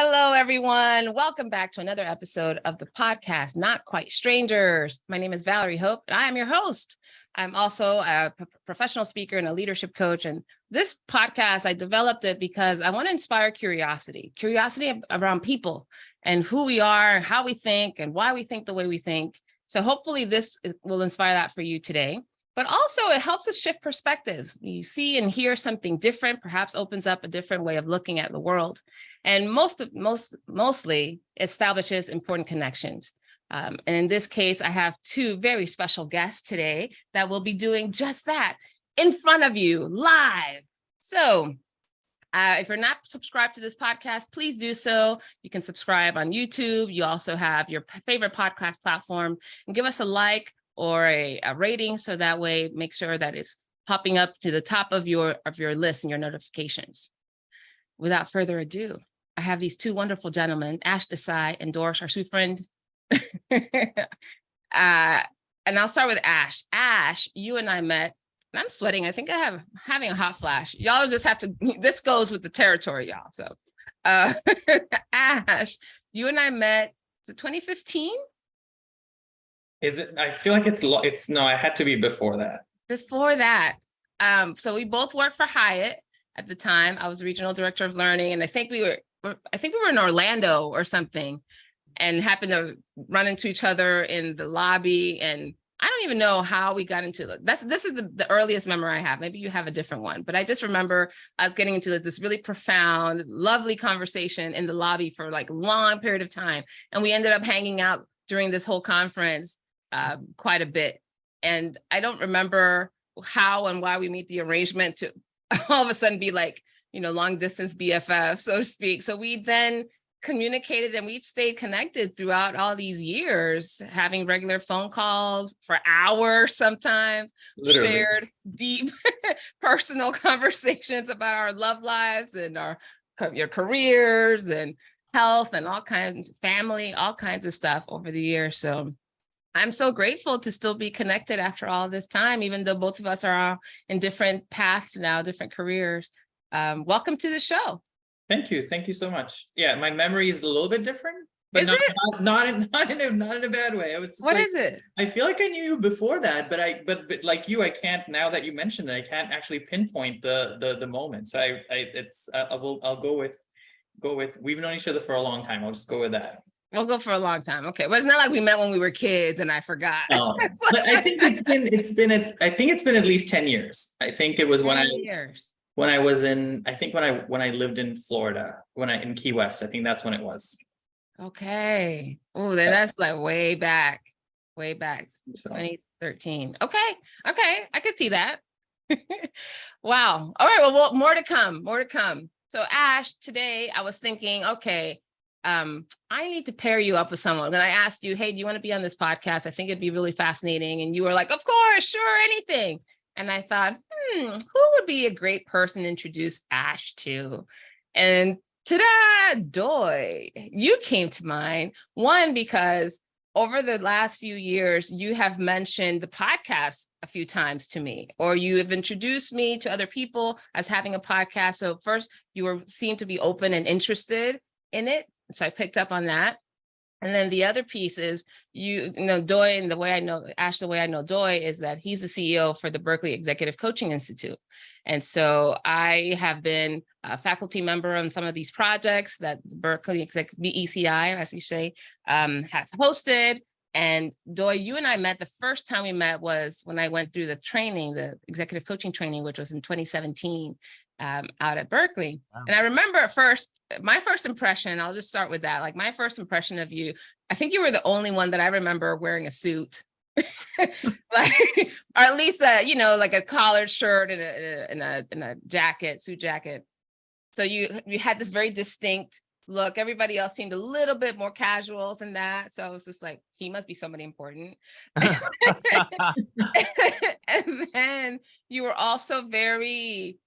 Hello, everyone. Welcome back to another episode of the podcast, Not Quite Strangers. My name is Valerie Hope, and I am your host. I'm also a professional speaker and a leadership coach. And this podcast, I developed it because I want to inspire curiosity around people and who we are, how we think, and why we think the way we think. So hopefully this will inspire that for you today. But also it helps us shift perspectives. You see and hear something different, perhaps opens up a different way of looking at the world. And mostly establishes important connections. And in this case, I have two very special guests today that will be doing just that in front of you live. So if you're not subscribed to this podcast, please do so. You can subscribe on YouTube. You also have your favorite podcast platform, and give us a like or a rating, so that way make sure that it's popping up to the top of your list and your notifications. Without further ado, I have these two wonderful gentlemen, Desai and Doy Charnsupharindr. And I'll start with Ash. Ash, you and I met, and I'm sweating. I think having a hot flash. Y'all just have to, this goes with the territory, y'all. So Ash, you and I met, is it 2015? Is it? I feel like it's no, it had to be before that. Before that. So we both worked for Hyatt at the time. I was regional director of learning, and I think we were in Orlando or something, and happened to run into each other in the lobby. And I don't even know how we got into it. This is the earliest memory I have. Maybe you have a different one, but I just remember us getting into this really profound, lovely conversation in the lobby for like a long period of time. And we ended up hanging out during this whole conference quite a bit. And I don't remember how and why we made the arrangement to all of a sudden be like, long distance BFF, so to speak. So we then communicated, and we stayed connected throughout all these years, having regular phone calls for hours sometimes. Literally. Shared deep personal conversations about our love lives and your careers and health and all kinds of family, all kinds of stuff over the years. So I'm so grateful to still be connected after all this time, even though both of us are in different paths now, different careers. Welcome to the show. Thank you so much. Yeah, my memory is a little bit different, but is not in a bad way. I was just what is it? I feel like I knew you before that, but like you, I can't, now that you mentioned it, I can't actually pinpoint the moment. So I'll go with we've known each other for a long time. I'll just go with that. We'll go for a long time. Okay. Well, it's not like we met when we were kids and I forgot. No, but I think it's been at least 10 years. I think it was when I lived in Florida, in Key West. I think that's when it was. Okay. Oh, then that's like way back, so. 2013. Okay. I could see that. Wow. All right. Well, more to come. So Ash, today I was thinking, okay, I need to pair you up with someone. Then I asked you, hey, do you want to be on this podcast? I think it'd be really fascinating. And you were like, of course, sure, anything. And I thought, who would be a great person to introduce Ash to? And ta-da, Doy, you came to mind. One, because over the last few years, you have mentioned the podcast a few times to me, or you have introduced me to other people as having a podcast. So first, you seemed to be open and interested in it. So I picked up on that. And then the other piece is, Doy, and the way I know Doy is that he's the CEO for the Berkeley Executive Coaching Institute. And so I have been a faculty member on some of these projects that Berkeley BECI, as we say, has hosted. And Doy, you and I met, the first time we met was when I went through the training, the executive coaching training, which was in 2017. Out at Berkeley. Wow. And I remember my first impression, I'll just start with that. Like my first impression of you, I think you were the only one that I remember wearing a suit, like, or at least like a collared shirt and a jacket, suit jacket. So you had this very distinct look. Everybody else seemed a little bit more casual than that. So I was just like, he must be somebody important. And then you were also very,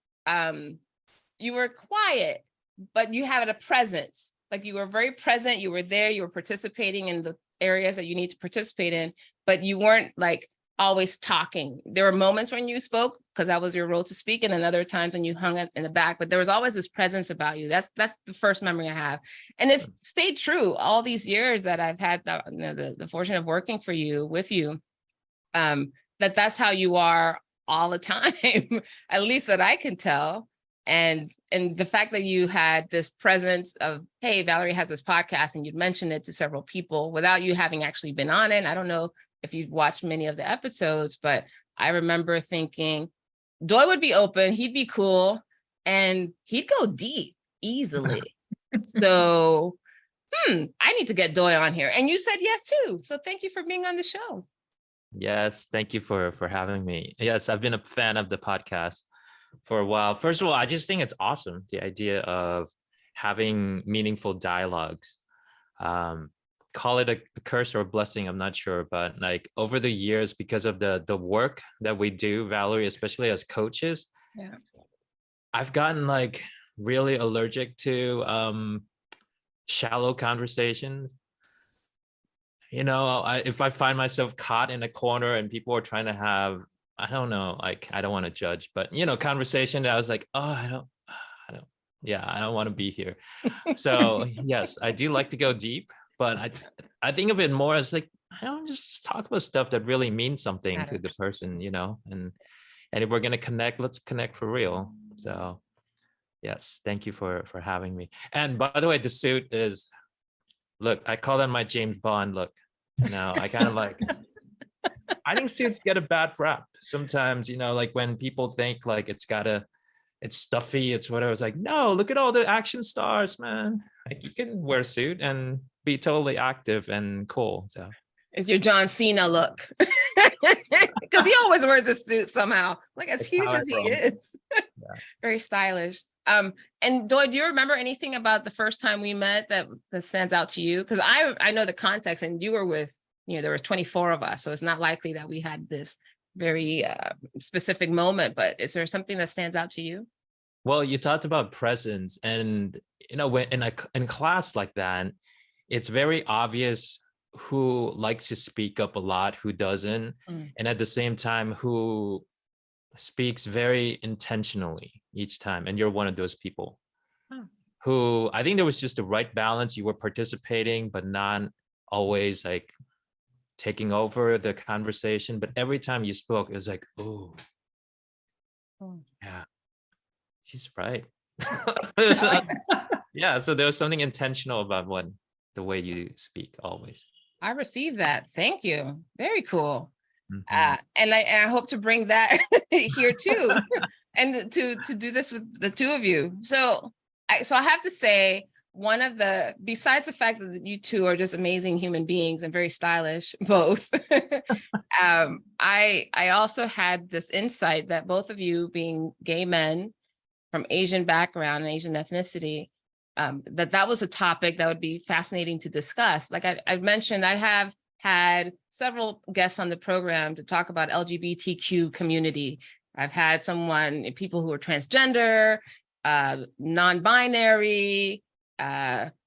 you were quiet, but you had a presence. Like you were very present. You were there. You were participating in the areas that you need to participate in, but you weren't like always talking. There were moments when you spoke because that was your role to speak, and then other times when you hung it in the back, but there was always this presence about you. That's the first memory I have. And it's stayed true all these years that I've had the fortune of working for you, with you, that's how you are all the time, at least that I can tell. And the fact that you had this presence of, hey, Valerie has this podcast, and you'd mentioned it to several people without you having actually been on it. I don't know if you've watched many of the episodes, but I remember thinking Doy would be open, he'd be cool, and he'd go deep easily. So I need to get Doy on here. And you said yes too. So thank you for being on the show. Yes, thank you for having me. Yes, I've been a fan of the podcast for a while. First of all, I just think it's awesome, the idea of having meaningful dialogues. Call it a curse or a blessing, I'm not sure, but like over the years, because of the work that we do, Valerie, especially as coaches, I've gotten like really allergic to shallow conversations. You know, if I find myself caught in a corner and people are trying to have, I don't know, like, I don't want to judge, but, you know, conversation that I was like, oh, I don't want to be here. So yes, I do like to go deep, but I think of it more as like, I don't just talk about stuff that really means something to the person, you know, and if we're going to connect, let's connect for real. So yes, thank you for having me. And by the way, the suit is, look, I call that my James Bond look. You know, I kind of like, I think suits get a bad rap sometimes, you know, like when people think like it's stuffy, it's whatever. It's like, no, look at all the action stars, man. Like you can wear a suit and be totally active and cool. So it's your John Cena look. Because he always wears a suit somehow, like as huge as he is. Very stylish. And Doy, do you remember anything about the first time we met that stands out to you? Because I know the context, and you were with, you know, there was 24 of us, so it's not likely that we had this very specific moment, but is there something that stands out to you? Well, you talked about presence, and you know, when in class like that, it's very obvious who likes to speak up a lot, who doesn't, and at the same time who speaks very intentionally each time. And you're one of those people who, I think there was just the right balance. You were participating, but not always like taking over the conversation. But every time you spoke, it was like, oh, yeah, she's right. Yeah, so there was something intentional about the way you speak always. I received that. Thank you. Very cool. And I hope to bring that here too, and to do this with the two of you. So I have to say, one of the, besides the fact that you two are just amazing human beings and very stylish, both, I also had this insight that both of you, being gay men from Asian background and Asian ethnicity, that was a topic that would be fascinating to discuss. Like I've mentioned, I have had several guests on the program to talk about LGBTQ community. I've had people who are transgender, non-binary,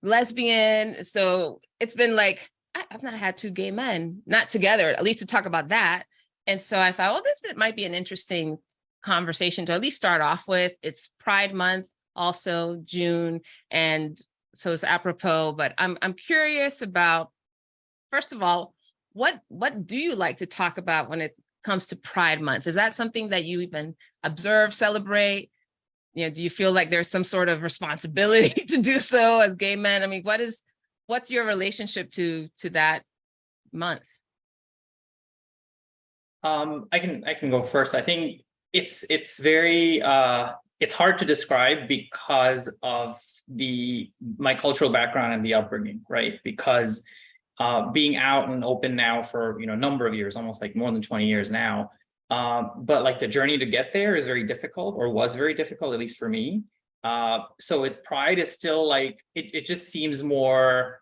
lesbian. So it's been like, I've not had two gay men, not together, at least to talk about that. And so I thought, well, this might be an interesting conversation to at least start off with. It's Pride Month, also June, and so it's apropos. But I'm curious about, first of all, what do you like to talk about when it comes to Pride Month? Is that something that you even observe, celebrate? You know, do you feel like there's some sort of responsibility to do so as gay men? I mean, what's your relationship to that month? I can go first. I think it's very it's hard to describe because of my cultural background and the upbringing, right? Because being out and open now for, you know, a number of years, almost like more than 20 years now. But like the journey to get there is very difficult, or was very difficult, at least for me. So Pride is still like, it just seems more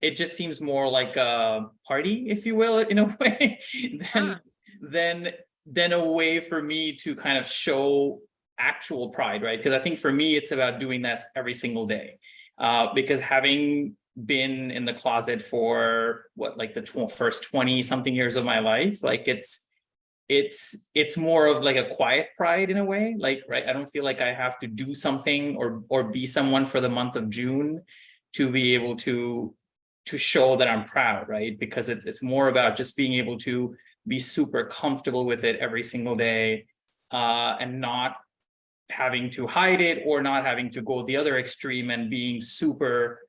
like a party, if you will, in a way, than a way for me to kind of show actual pride, right? Because I think for me, it's about doing that every single day. Because having been in the closet for the first 20 something years of my life, like it's it's more of like a quiet pride in a way, like, right, I don't feel like I have to do something or be someone for the month of June to be able to show that I'm proud, right? Because it's more about just being able to be super comfortable with it every single day, and not having to hide it or not having to go the other extreme and being super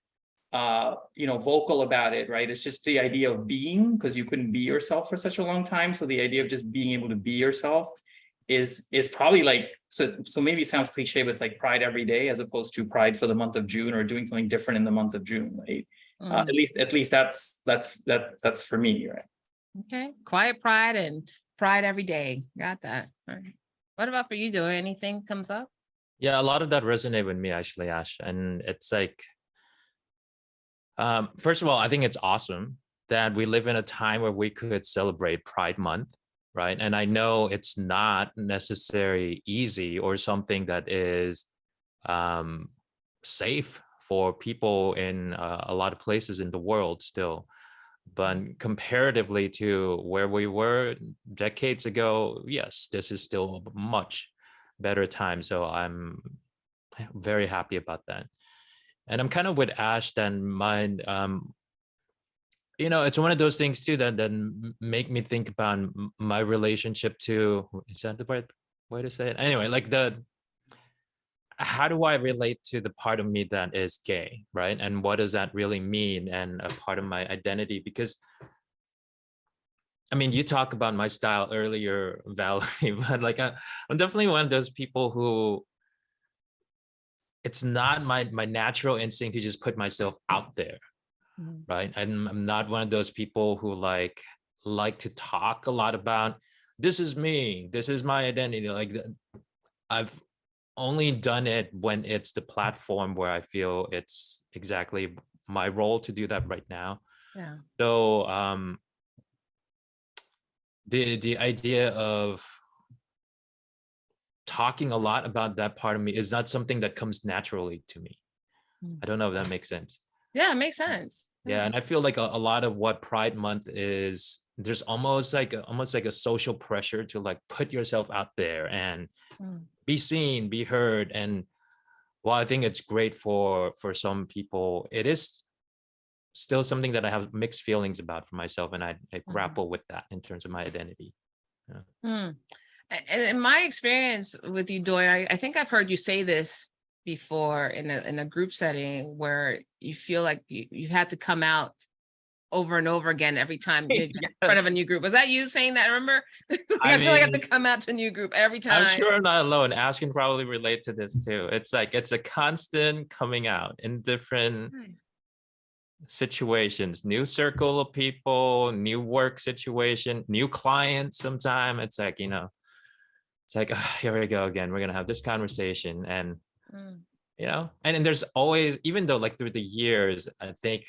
vocal about it, right? It's just the idea of being, because you couldn't be yourself for such a long time. So the idea of just being able to be yourself is probably like, so maybe it sounds cliche, but it's like pride every day as opposed to pride for the month of June or doing something different in the month of June, right? At least that's for me, right? Okay, quiet pride and pride every day. Got that. All right. What about for you, Doy? Anything comes up? Yeah, a lot of that resonate with me actually, Ash. And it's like, first of all, I think it's awesome that we live in a time where we could celebrate Pride Month, right? And I know it's not necessarily easy or something that is safe for people in a lot of places in the world still. But comparatively to where we were decades ago, yes, this is still a much better time. So I'm very happy about that. And I'm kind of with Ash then mine. It's one of those things too that then make me think about my relationship to, is that the right way to say it? Anyway, like how do I relate to the part of me that is gay, right? And what does that really mean? And a part of my identity, because I mean, you talk about my style earlier, Valerie, but like I'm definitely one of those people who it's not my natural instinct to just put myself out there, right? I'm not one of those people who like to talk a lot about this is me, this is my identity. Like I've only done it when it's the platform where I feel it's exactly my role to do that right now. Yeah. So the idea of talking a lot about that part of me is not something that comes naturally to me. I don't know if that makes sense. Yeah, it makes sense. Yeah, and I feel like a lot of what Pride Month is, there's almost like a social pressure to like put yourself out there and be seen, be heard. And while I think it's great for some people, it is still something that I have mixed feelings about for myself, and I grapple with that in terms of my identity. Yeah. And in my experience with you, Doy, I think I've heard you say this before in a group setting where you feel like you had to come out over and over again every time you're in front of a new group. Was that you saying that? Remember? I feel like I have to come out to a new group every time. I'm sure I'm not alone. Ash can probably relate to this too. It's like it's a constant coming out in different situations, new circle of people, new work situation, new clients. Sometimes it's like, it's like, oh, here we go again. We're going to have this conversation. And, and then there's always, even though like through the years, I think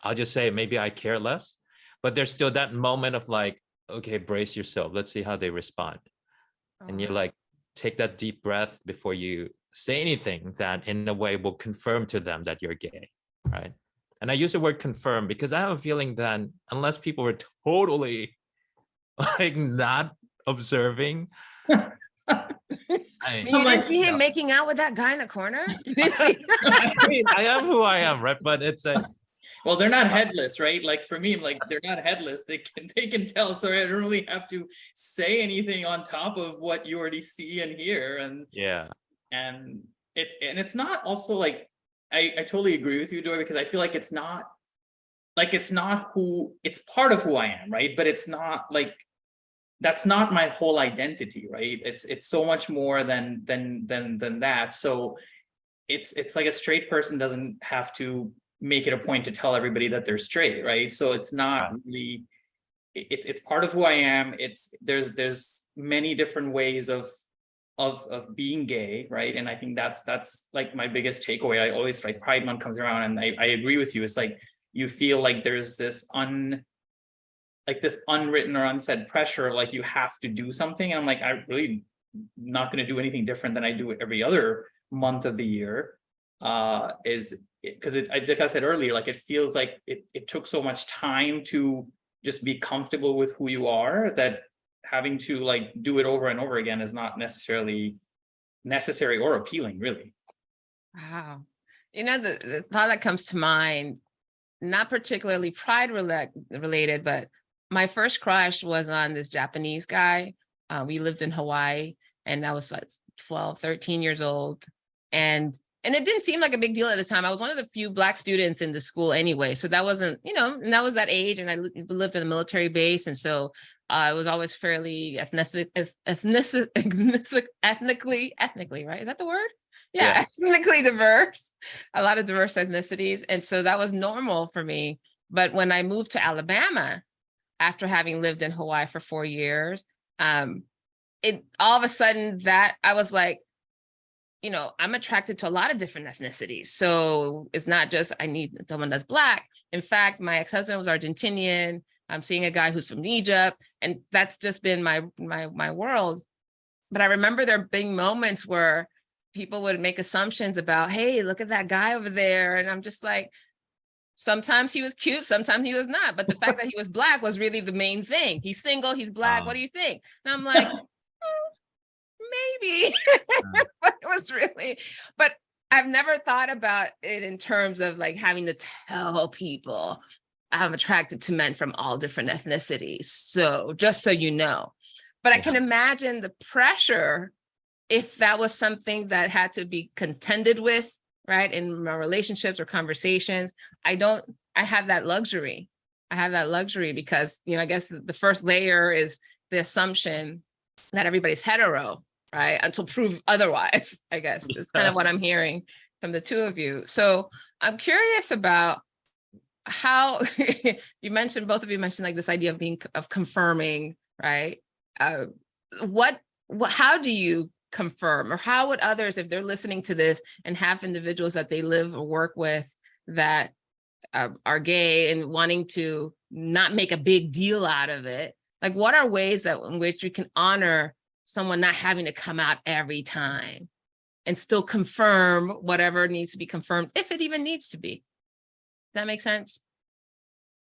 I'll just say maybe I care less, but there's still that moment of like, okay, brace yourself. Let's see how they respond. And you like take that deep breath before you say anything that in a way will confirm to them that you're gay, right? And I use the word confirm because I have a feeling that unless people were totally like not observing. You didn't see him making out with that guy in the corner? You didn't see I mean, I am who I am, right? But it's like, well, they're not headless, right? Like for me, like they're not headless. They can tell. So I don't really have to say anything on top of what you already see and hear. And yeah, and it's not also like I totally agree with you, Doy, because I feel like it's not who, it's part of who I am, right? But it's not like, that's not my whole identity, right? It's so much more than that. So it's like a straight person doesn't have to make it a point to tell everybody that they're straight, right? So it's not really, it's part of who I am. There's many different ways of being gay, right? And I think that's like my biggest takeaway. I always, like, Pride Month comes around and I agree with you. It's like you feel like there's this unwritten or unsaid pressure, like you have to do something. And I'm like, I really not going to do anything different than I do every other month of the year. Is because like I said earlier, like it feels like it took so much time to just be comfortable with who you are, that having to like do it over and over again is not necessarily necessary or appealing, really. Wow. You know, the thought that comes to mind, not particularly pride related, but my first crush was on this Japanese guy. We lived in Hawaii, and I was like 12, 13 years old. And it didn't seem like a big deal at the time. I was one of the few Black students in the school anyway. So that wasn't, you know, and that was that age. And I lived in a military base. And so I was always fairly ethnically, right? Is that the word? Yeah, ethnically diverse, a lot of diverse ethnicities. And so that was normal for me. But when I moved to Alabama, after having lived in Hawaii for 4 years, it all of a sudden that I was like, you know, I'm attracted to a lot of different ethnicities. So it's not just I need someone that's Black. In fact, my ex-husband was Argentinian. I'm seeing a guy who's from Egypt, and that's just been my world. But I remember there being moments where people would make assumptions about, hey, look at that guy over there. And I'm just like, sometimes he was cute, sometimes he was not. But the fact that he was Black was really the main thing. He's single, he's Black. What do you think? And I'm like, maybe. But it was really, but I've never thought about it in terms of like having to tell people I'm attracted to men from all different ethnicities. So just so you know, but I can imagine the pressure if that was something that had to be contended with, right, in my relationships or conversations. I have that luxury. I have that luxury because, you know, I guess the first layer is the assumption that everybody's hetero, right, until proved otherwise, I guess is kind of what I'm hearing from the two of you. So I'm curious about how both of you mentioned like this idea of confirming, right? How do you confirm, or how would others, if they're listening to this and have individuals that they live or work with that are gay and wanting to not make a big deal out of it, like what are ways that in which you can honor someone not having to come out every time and still confirm whatever needs to be confirmed, if it even needs to be? Does that make sense?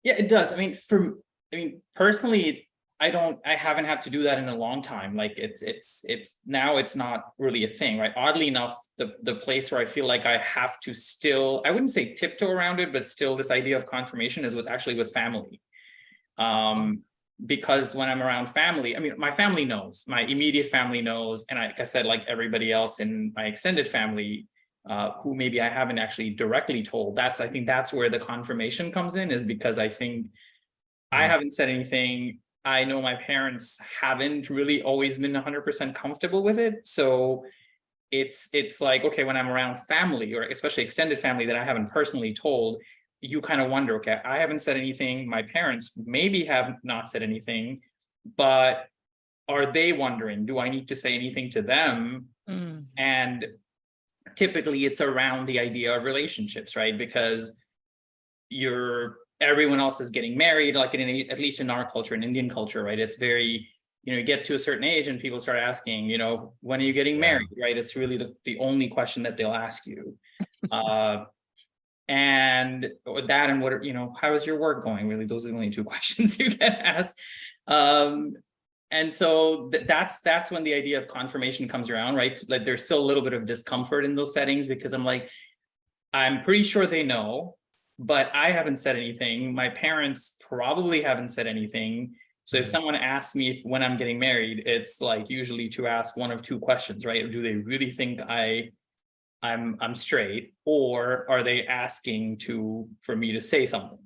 Yeah, it does. I mean, personally, I haven't had to do that in a long time. Like it's now it's not really a thing, right? Oddly enough, the place where I feel like I have to still, I wouldn't say tiptoe around it, but still this idea of confirmation is with family. Because when I'm around family, I mean, my family knows, my immediate family knows. And like I said, like everybody else in my extended family, who maybe I haven't actually directly told, I think that's where the confirmation comes in, is because I think I haven't said anything. I know my parents haven't really always been 100% comfortable with it. So it's like, okay, when I'm around family, or especially extended family that I haven't personally told, you kind of wonder, okay, I haven't said anything. My parents maybe have not said anything, but are they wondering, do I need to say anything to them? And typically it's around the idea of relationships, right? Because everyone else is getting married, like at least in our culture, in Indian culture, right? It's very, you get to a certain age and people start asking, when are you getting married, right? It's really the only question that they'll ask you. And that, and what, how is your work going? Really, those are the only two questions you get asked. And so that's when the idea of confirmation comes around, right? Like there's still a little bit of discomfort in those settings, because I'm pretty sure they know, but I haven't said anything. My parents probably haven't said anything. So if someone asks me when I'm getting married, it's like usually to ask one of two questions, right? Do they really think I'm straight, or are they asking for me to say something?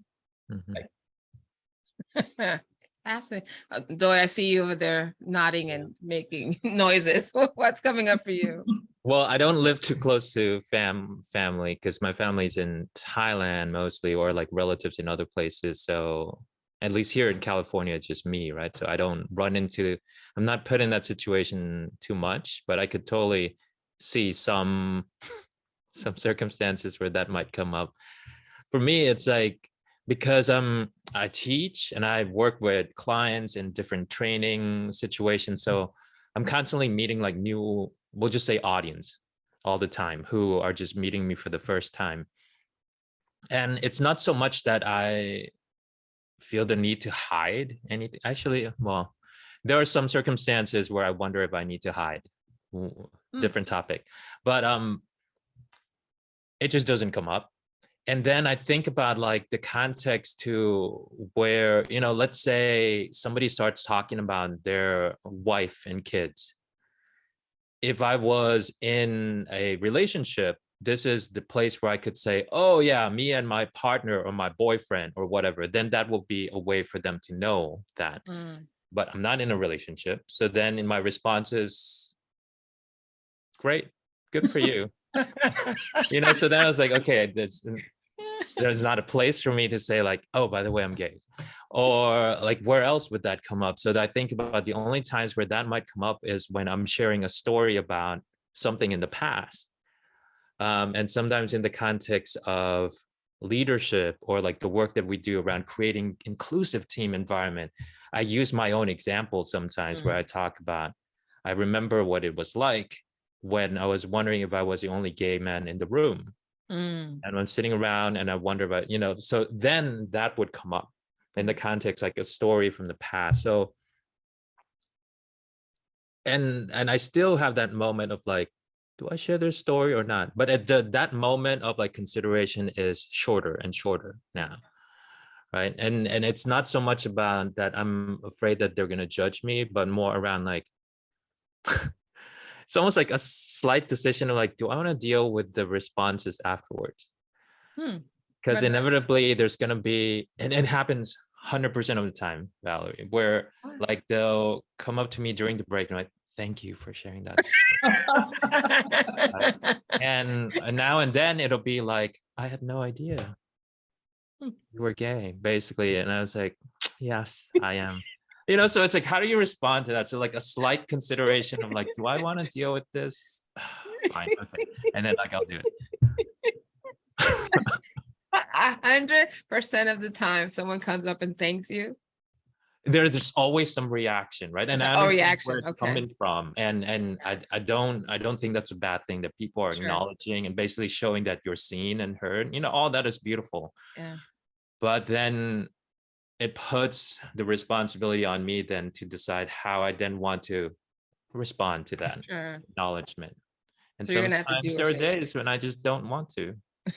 Fascinating. Doy, I see you over there nodding and making noises. What's coming up for you? Well, I don't live too close to family, because my family's in Thailand mostly, or like relatives in other places. So at least here in California, it's just me, right? So I don't I'm not put in that situation too much, but I could totally see some circumstances where that might come up. For me, it's like, because I teach and I work with clients in different training situations, so I'm constantly meeting like new, we'll just say audience all the time, who are just meeting me for the first time. And it's not so much that I feel the need to hide anything. Actually, well, there are some circumstances where I wonder if I need to hide. Different topic, but it just doesn't come up. And then I think about like the context to where, you know, let's say somebody starts talking about their wife and kids. If I was in a relationship, this is the place where I could say, oh yeah, me and my partner or my boyfriend or whatever, then that will be a way for them to know that. But I'm not in a relationship. So then in my responses, great, good for you. You know, so then I was like, okay, there's not a place for me to say like, oh, by the way, I'm gay, or like, where else would that come up? So that I think about the only times where that might come up is when I'm sharing a story about something in the past. And sometimes in the context of leadership or like the work that we do around creating inclusive team environment, I use my own example sometimes where I talk about, I remember what it was like when I was wondering if I was the only gay man in the room. And I'm sitting around and I wonder about, you know, so then that would come up in the context, like a story from the past. So, and I still have that moment of like, do I share their story or not? But at that moment of like consideration is shorter and shorter now, right? And it's not so much about that I'm afraid that they're gonna judge me, but more around like, it's almost like a slight decision of like, do I want to deal with the responses afterwards? Because inevitably there's going to be, and it happens 100% of the time, Valerie, where like they'll come up to me during the break and like, thank you for sharing that. And now and then it'll be like, I had no idea you were gay, basically. And I was like, yes, I am. You know, so it's like, how do you respond to that? So like a slight consideration of like, do I want to deal with this? Fine, okay. And then like, I'll do it. 100% of the time someone comes up and thanks you. There's always some reaction, right? And I understand where it's coming from. And I don't think that's a bad thing, that people are acknowledging and basically showing that you're seen and heard. You know, all that is beautiful. Yeah. But then it puts the responsibility on me then to decide how I then want to respond to that acknowledgement. And so sometimes there are days when I just don't want to.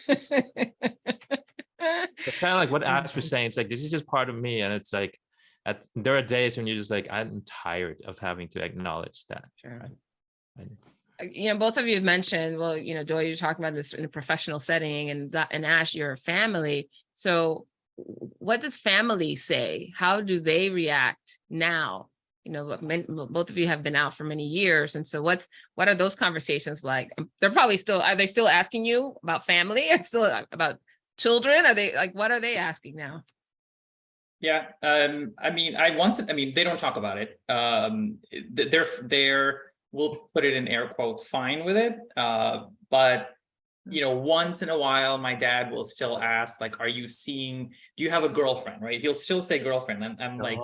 It's kind of like what Ash was saying. It's like, this is just part of me. And it's like, there are days when you're just like, I'm tired of having to acknowledge that. Right? You know, both of you have mentioned, well, you know, Doy, you're talking about this in a professional setting, and Ash, you're a family. So what does family say? How do they react now? You know, both of you have been out for many years. And so what are those conversations like? They're probably still, are they still asking you about family and still about children? Are they like, what are they asking now? Yeah. I mean, they don't talk about it. We'll put it in air quotes, fine with it. But you know, once in a while, my dad will still ask, like, do you have a girlfriend, right? He'll still say girlfriend. I'm like,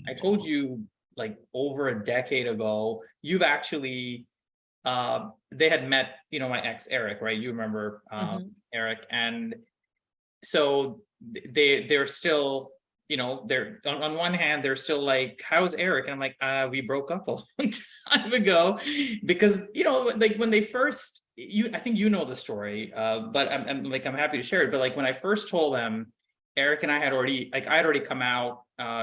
I told you like over a decade ago, you've actually, they had met, you know, my ex Eric, right? You remember Eric. And so they're still, you know, they're on one hand, they're still like, how's Eric? And I'm like, we broke up a long time ago, because, you know, like when they first, I think you know the story, but I'm happy to share it. But like when I first told them, Eric and I had already come out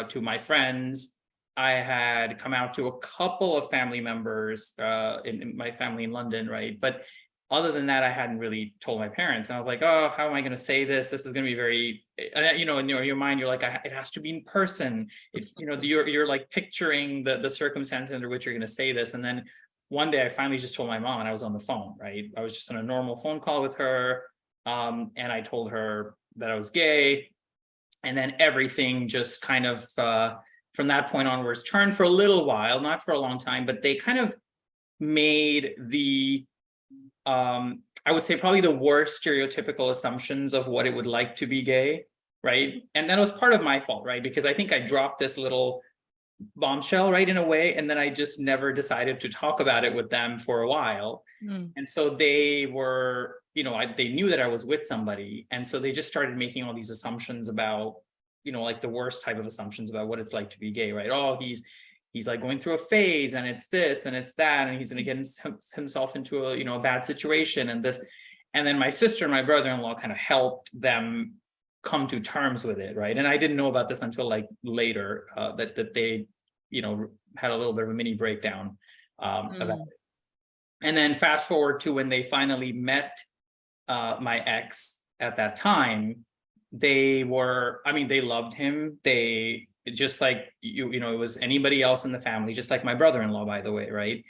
to my friends. I had come out to a couple of family members in my family in London, right? But other than that, I hadn't really told my parents. And I was like, oh, how am I going to say this? This is going to be very, you know, in your mind, you're like, it has to be in person. You know, you're like picturing the circumstances under which you're going to say this. And then one day I finally just told my mom, and I was on the phone, right? I was just on a normal phone call with her. And I told her that I was gay. And then everything just kind of, from that point onwards, turned for a little while, not for a long time, but they kind of made the, I would say probably the worst stereotypical assumptions of what it would like to be gay, right? And that was part of my fault, right? Because I think I dropped this little bombshell, right, in a way, and then I just never decided to talk about it with them for a while. And so they were, you know, they knew that I was with somebody, and so they just started making all these assumptions about, you know, like the worst type of assumptions about what it's like to be gay, right? Oh, he's like going through a phase, and it's this and it's that, and he's going to get himself into a, you know, a bad situation and this. And then my sister and my brother-in-law kind of helped them come to terms with it, right? And I didn't know about this until like later, that they, you know, had a little bit of a mini breakdown about it. And then fast forward to when they finally met my ex at that time, they were, I mean, they loved him. They just like you know, it was anybody else in the family, just like my brother-in-law, by the way, right?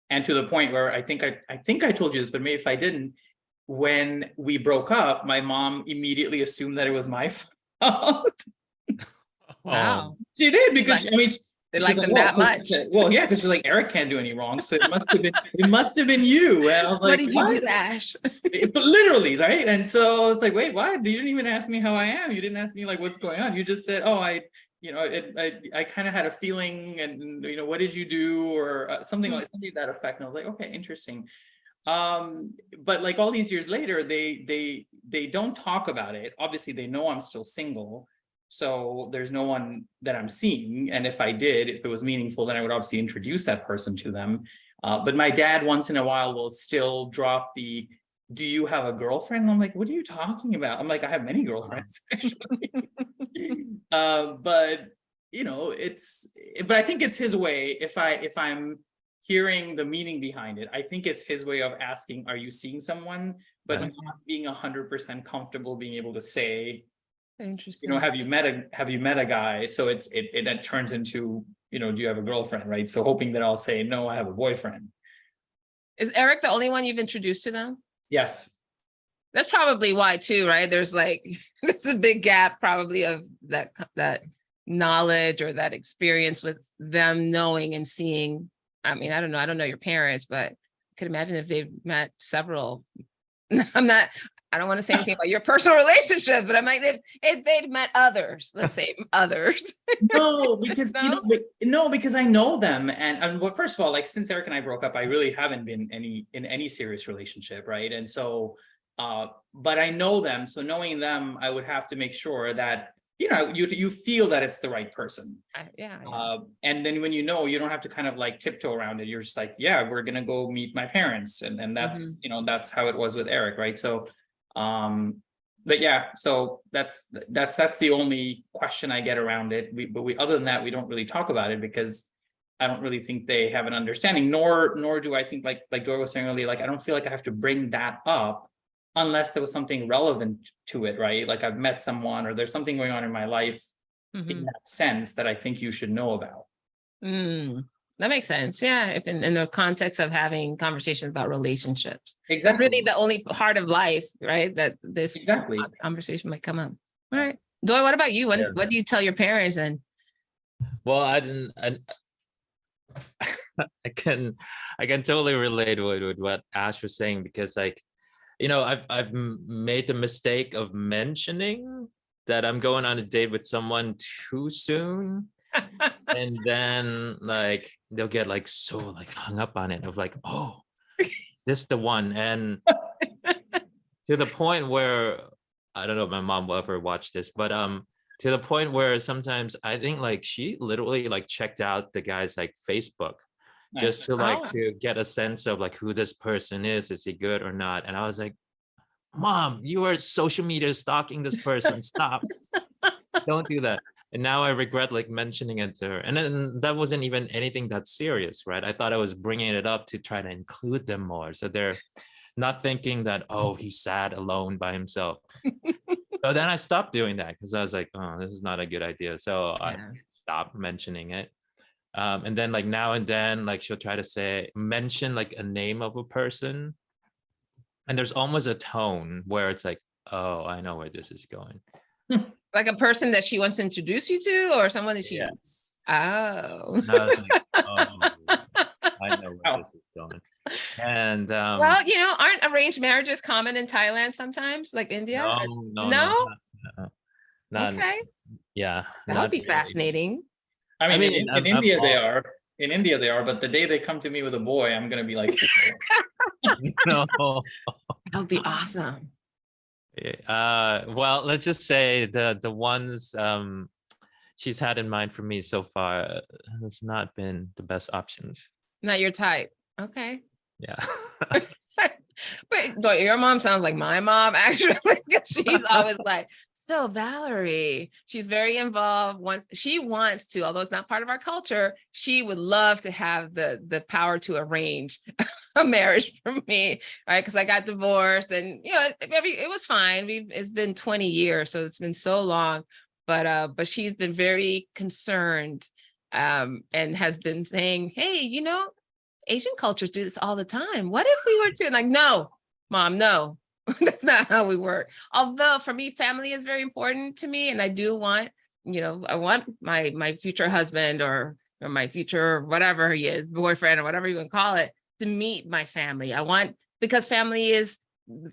And to the point where I think I told you this, but maybe if I didn't, when we broke up, my mom immediately assumed that it was my fault. Wow. She did, because Like, I mean, they she's like them that much. Well, yeah, because she's like, Eric can't do any wrong, so it must have been you. And I was like, What did you do, Ash? Literally, right? And so I was like, wait, what? You didn't even ask me how I am. You didn't ask me like what's going on. You just said, oh, I kind of had a feeling, and you know, what did you do, or something to that effect. And I was like, okay, interesting. But like all these years later, they don't talk about it. Obviously, they know I'm still single. So there's no one that I'm seeing. And if I did, if it was meaningful, then I would obviously introduce that person to them. But my dad once in a while will still drop the, do you have a girlfriend? And I'm like, what are you talking about? I'm like, I have many girlfriends, actually. But you know, but I think it's his way. If I'm hearing the meaning behind it, I think it's his way of asking, are you seeing someone? But not being 100% comfortable being able to say, Interesting. you know, have you met a guy? So it turns into, you know, do you have a girlfriend, right? So hoping that I'll say, no, I have a boyfriend. Is Eric the only one you've introduced to them? Yes. That's probably why too, right? There's a big gap probably of that knowledge or that experience with them knowing and seeing. I mean, I don't know your parents, but I could imagine if they've met several. I don't want to say anything about your personal relationship, but I might if they'd met others, let's say others. No, because because I know them, and well, first of all, like since Eric and I broke up, I really haven't been in any serious relationship, right? And so, but I know them, so knowing them, I would have to make sure that, you know, you feel that it's the right person. Yeah. And then when you know, you don't have to kind of like tiptoe around it. You're just like, yeah, we're gonna go meet my parents, and that's you know, that's how it was with Eric, right? So. But yeah, so that's the only question I get around it. But other than that, we don't really talk about it, because I don't really think they have an understanding, nor do I think, like Doy was saying earlier, like I don't feel like I have to bring that up unless there was something relevant to it, right? Like I've met someone, or there's something going on in my life in that sense that I think you should know about. That makes sense. Yeah. If in the context of having conversations about relationships. Exactly. That's really the only part of life, right? That this conversation might come up. All right. Doy, what about you? What do you tell your parents? And well, I can totally relate with what Ash was saying, because like, you know, I've made the mistake of mentioning that I'm going on a date with someone too soon. And then like they'll get like so like hung up on it of like, oh, is this the one? And to the point where I don't know if my mom will ever watch this, but to the point where sometimes I think like she literally like checked out the guy's like Facebook just to like to get a sense of like who this person is he good or not? And I was like, Mom, you are social media stalking this person. Stop. Don't do that. And now I regret like mentioning it to her. And then that wasn't even anything that serious, right? I thought I was bringing it up to try to include them more, so they're not thinking that, oh, he's sad alone by himself. So then I stopped doing that, because I was like, oh, this is not a good idea. So I stopped mentioning it. And then like now and then, like she'll try to mention like a name of a person, and there's almost a tone where it's like, oh, I know where this is going. Like a person that she wants to introduce you to, or someone that she Oh. And I was like, oh, I know where this is going. And well, you know, aren't arranged marriages common in Thailand sometimes, like India? No. Okay. Yeah. That would be fascinating. I mean, in India they are. In India they are, but the day they come to me with a boy, I'm gonna be like, no. That would be awesome. Well, let's just say the ones she's had in mind for me so far has not been the best options. Not your type. Okay. Yeah. But your mom sounds like my mom, actually. She's always like, so Valerie, she's very involved. She wants to, although it's not part of our culture, she would love to have the power to arrange a marriage for me, right? Because I got divorced, and it was fine. It's been 20 years, so it's been so long. But she's been very concerned, and has been saying, hey, Asian cultures do this all the time. What if we were to? And like, no, mom, no, that's not how we work. Although for me, family is very important to me. And I do want, I want my future husband or my future, whatever he is, boyfriend or whatever you want to call it, to meet my family. Because family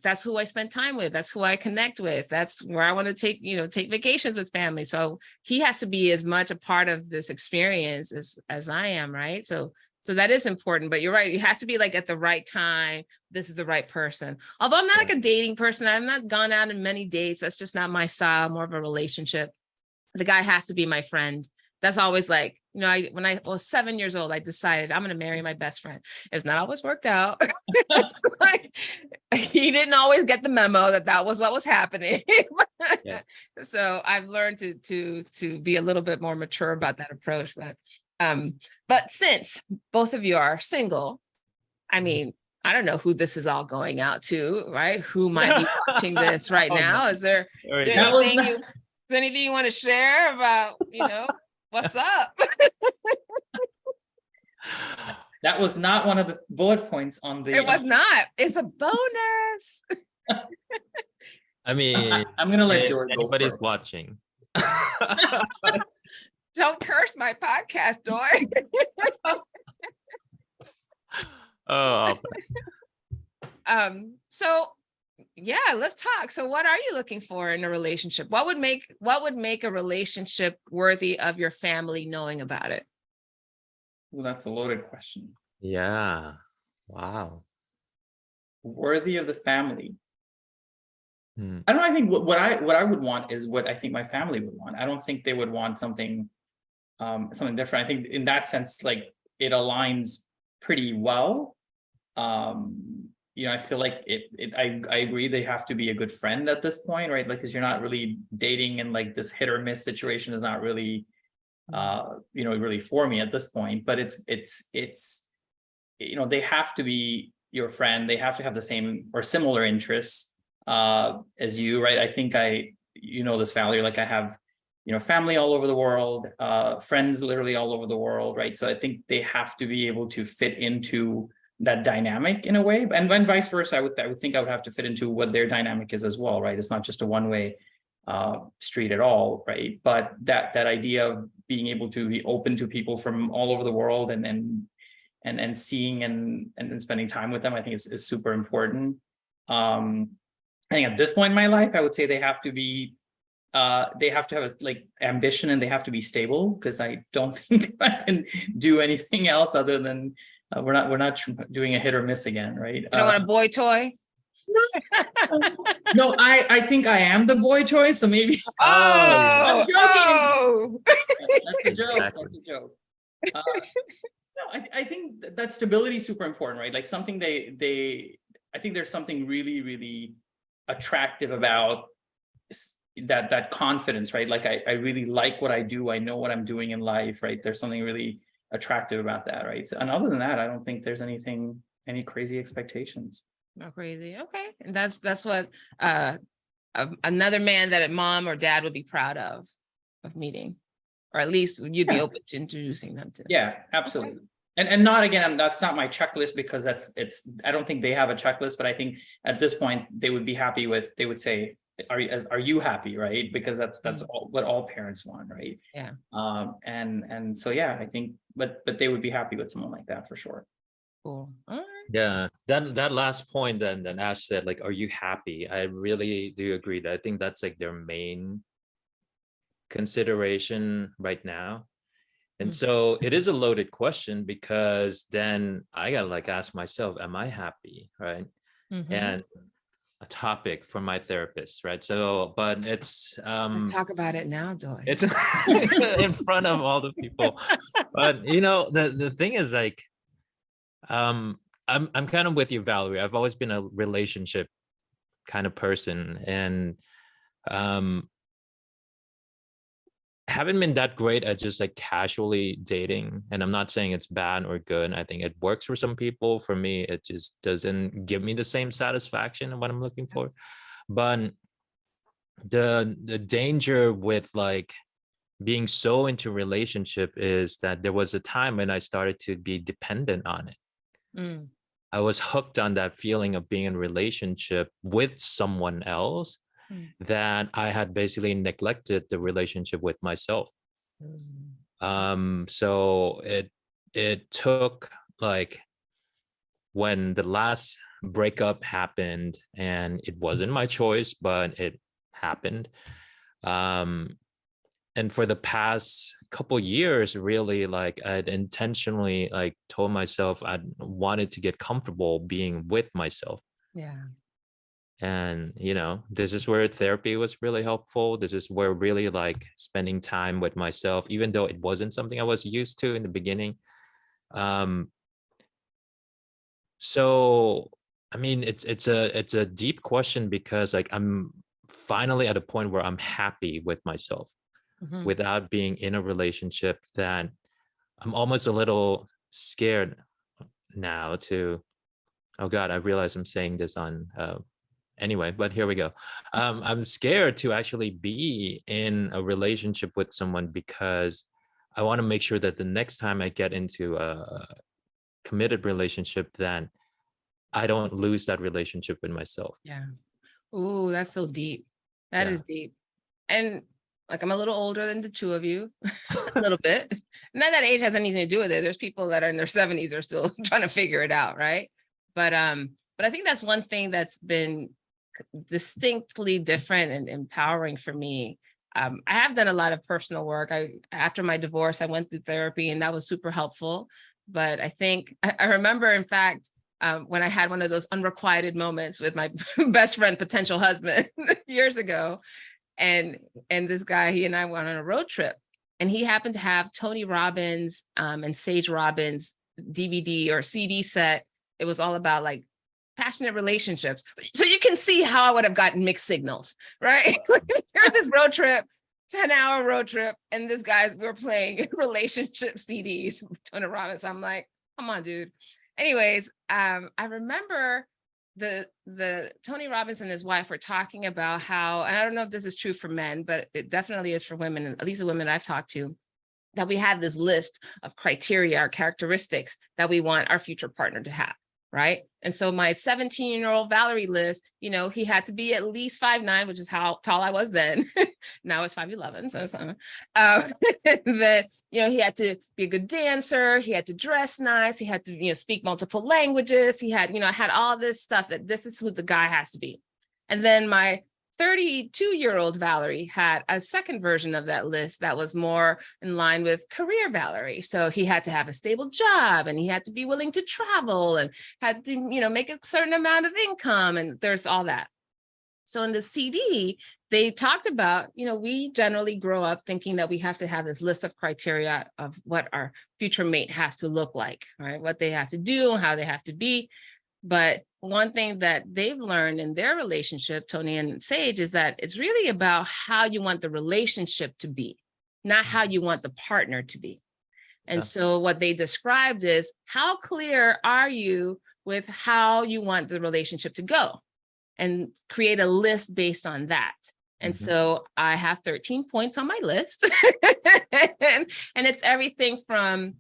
that's who I spend time with. That's who I connect with. That's where I want to take vacations with family. So he has to be as much a part of this experience as I am, right? So that is important, but you're right. It has to be like at the right time. This is the right person. Although I'm not like a dating person. I've not gone out on many dates. That's just not my style, more of a relationship. The guy has to be my friend. That's always like, when I was 7 years old, I decided I'm going to marry my best friend. It's not always worked out. He didn't always get the memo that was what was happening. Yeah. So I've learned to be a little bit more mature about that approach. But since both of you are single, I mean, I don't know who this is all going out to, right? Who might be watching this right now? Is there anything you want to share about, what's up? That was not one of the bullet points on the. It was not. It's a bonus. I mean, I'm gonna let Doy go anybody's first. watching. Don't curse my podcast, Doy. Oh. So yeah, let's talk. So what are you looking for in a relationship? What would make a relationship worthy of your family knowing about it? Well, that's a loaded question. Yeah. Wow. Worthy of the family. I don't know. I think what I would want is what I think my family would want. I don't think they would want something different. I think in that sense, like, it aligns pretty well. I feel like I agree they have to be a good friend at this point, right? Like, because you're not really dating, and like this hit or miss situation is not really really for me at this point. But it's they have to be your friend. They have to have the same or similar interests as you, right? I think this, Valerie, like, I have family all over the world, friends literally all over the world, right? So I think they have to be able to fit into that dynamic in a way, and when vice versa, I would think I would have to fit into what their dynamic is as well, right? It's not just a one-way street at all, right? But that idea of being able to be open to people from all over the world and seeing and spending time with them, I think is super important. I think at this point in my life, I would say they have to have like ambition, and they have to be stable, because I don't think I can do anything else other than we're not doing a hit or miss again, right? You don't want a boy toy? No, I think I am the boy choice, so maybe. I'm joking. Oh. That's a joke. Exactly. That's a joke. No, I think that stability is super important, right? Like, something I think there's something really, really attractive about that confidence, right? Like, I really like what I do. I know what I'm doing in life, right? There's something really attractive about that, right? So, and other than that, I don't think there's any crazy expectations. Not crazy. Okay. And that's what another man that a mom or dad would be proud of meeting, or at least you'd be open to introducing them to. Yeah, absolutely. Okay. And not, again, that's not my checklist, because I don't think they have a checklist, but I think at this point they would be happy with, they would say, are you happy, right? Because that's all what all parents want, right? Yeah. And so, yeah, I think, but they would be happy with someone like that for sure. Cool. All right. Yeah, that last point then Ash said, like, are you happy? I really do agree that I think that's like their main consideration right now. And so it is a loaded question, because then I gotta like ask myself, am I happy, right? And a topic for my therapist, right? So, but it's Let's talk about it now, Doy. it's in front of all the people. But you know, the thing is like, I'm kind of with you, Valerie. I've always been a relationship kind of person, and haven't been that great at just like casually dating. And I'm not saying it's bad or good. I think it works for some people. For me, it just doesn't give me the same satisfaction of what I'm looking for. But the danger with like being so into relationship is that there was a time when I started to be dependent on it. Mm. I was hooked on that feeling of being in a relationship with someone else, that I had basically neglected the relationship with myself. So it took like, when the last breakup happened, and it wasn't my choice, but it happened. And for the past couple years, really, like I'd intentionally like told myself I wanted to get comfortable being with myself. Yeah. And, you know, this is where therapy was really helpful. This is where really like spending time with myself, even though it wasn't something I was used to in the beginning. So, I mean, it's a deep question, because like I'm finally at a point where I'm happy with myself without being in a relationship, that I'm almost a little scared now to, oh God, I realize I'm saying this on, anyway, but here we go. I'm scared to actually be in a relationship with someone, because I want to make sure that the next time I get into a committed relationship, then I don't lose that relationship with myself. Yeah. Ooh, that's so deep. That is deep. And like, I'm a little older than the two of you, a little bit. Not that age has anything to do with it. There's people that are in their 70s are still trying to figure it out, right? But I think that's one thing that's been distinctly different and empowering for me. I have done a lot of personal work. After my divorce, I went through therapy, and that was super helpful. But I think I remember, in fact, when I had one of those unrequited moments with my best friend, potential husband, years ago, and this guy, he and I went on a road trip, and he happened to have Tony Robbins and Sage Robbins DVD or CD set. It was all about like passionate relationships. So you can see how I would have gotten mixed signals, right? Here's this road trip, 10-hour road trip, and this guy, we're playing relationship CDs with Tony Robbins. I'm like, come on, dude. Anyways, I remember the Tony Robbins and his wife were talking about how, and I don't know if this is true for men, but it definitely is for women, at least the women I've talked to, that we have this list of criteria or characteristics that we want our future partner to have, right? And so my 17-year-old Valerie list, you know, he had to be at least 5'9", which is how tall I was then. Now it's 5'11", so it's that, you know, he had to be a good dancer, he had to dress nice, he had to, you know, speak multiple languages, he had, you know, I had all this stuff that this is who the guy has to be. And then my 32-year-old Valerie had a second version of that list that was more in line with career Valerie. So he had to have a stable job, and he had to be willing to travel, and had to, you know, make a certain amount of income, and there's all that. So in the CD, they talked about, you know, we generally grow up thinking that we have to have this list of criteria of what our future mate has to look like, right? What they have to do, how they have to be. But one thing that they've learned in their relationship, Tony and Sage, is that it's really about how you want the relationship to be, not how you want the partner to be. And so what they described is, how clear are you with how you want the relationship to go? And create a list based on that. And so I have 13 points on my list. and it's everything from,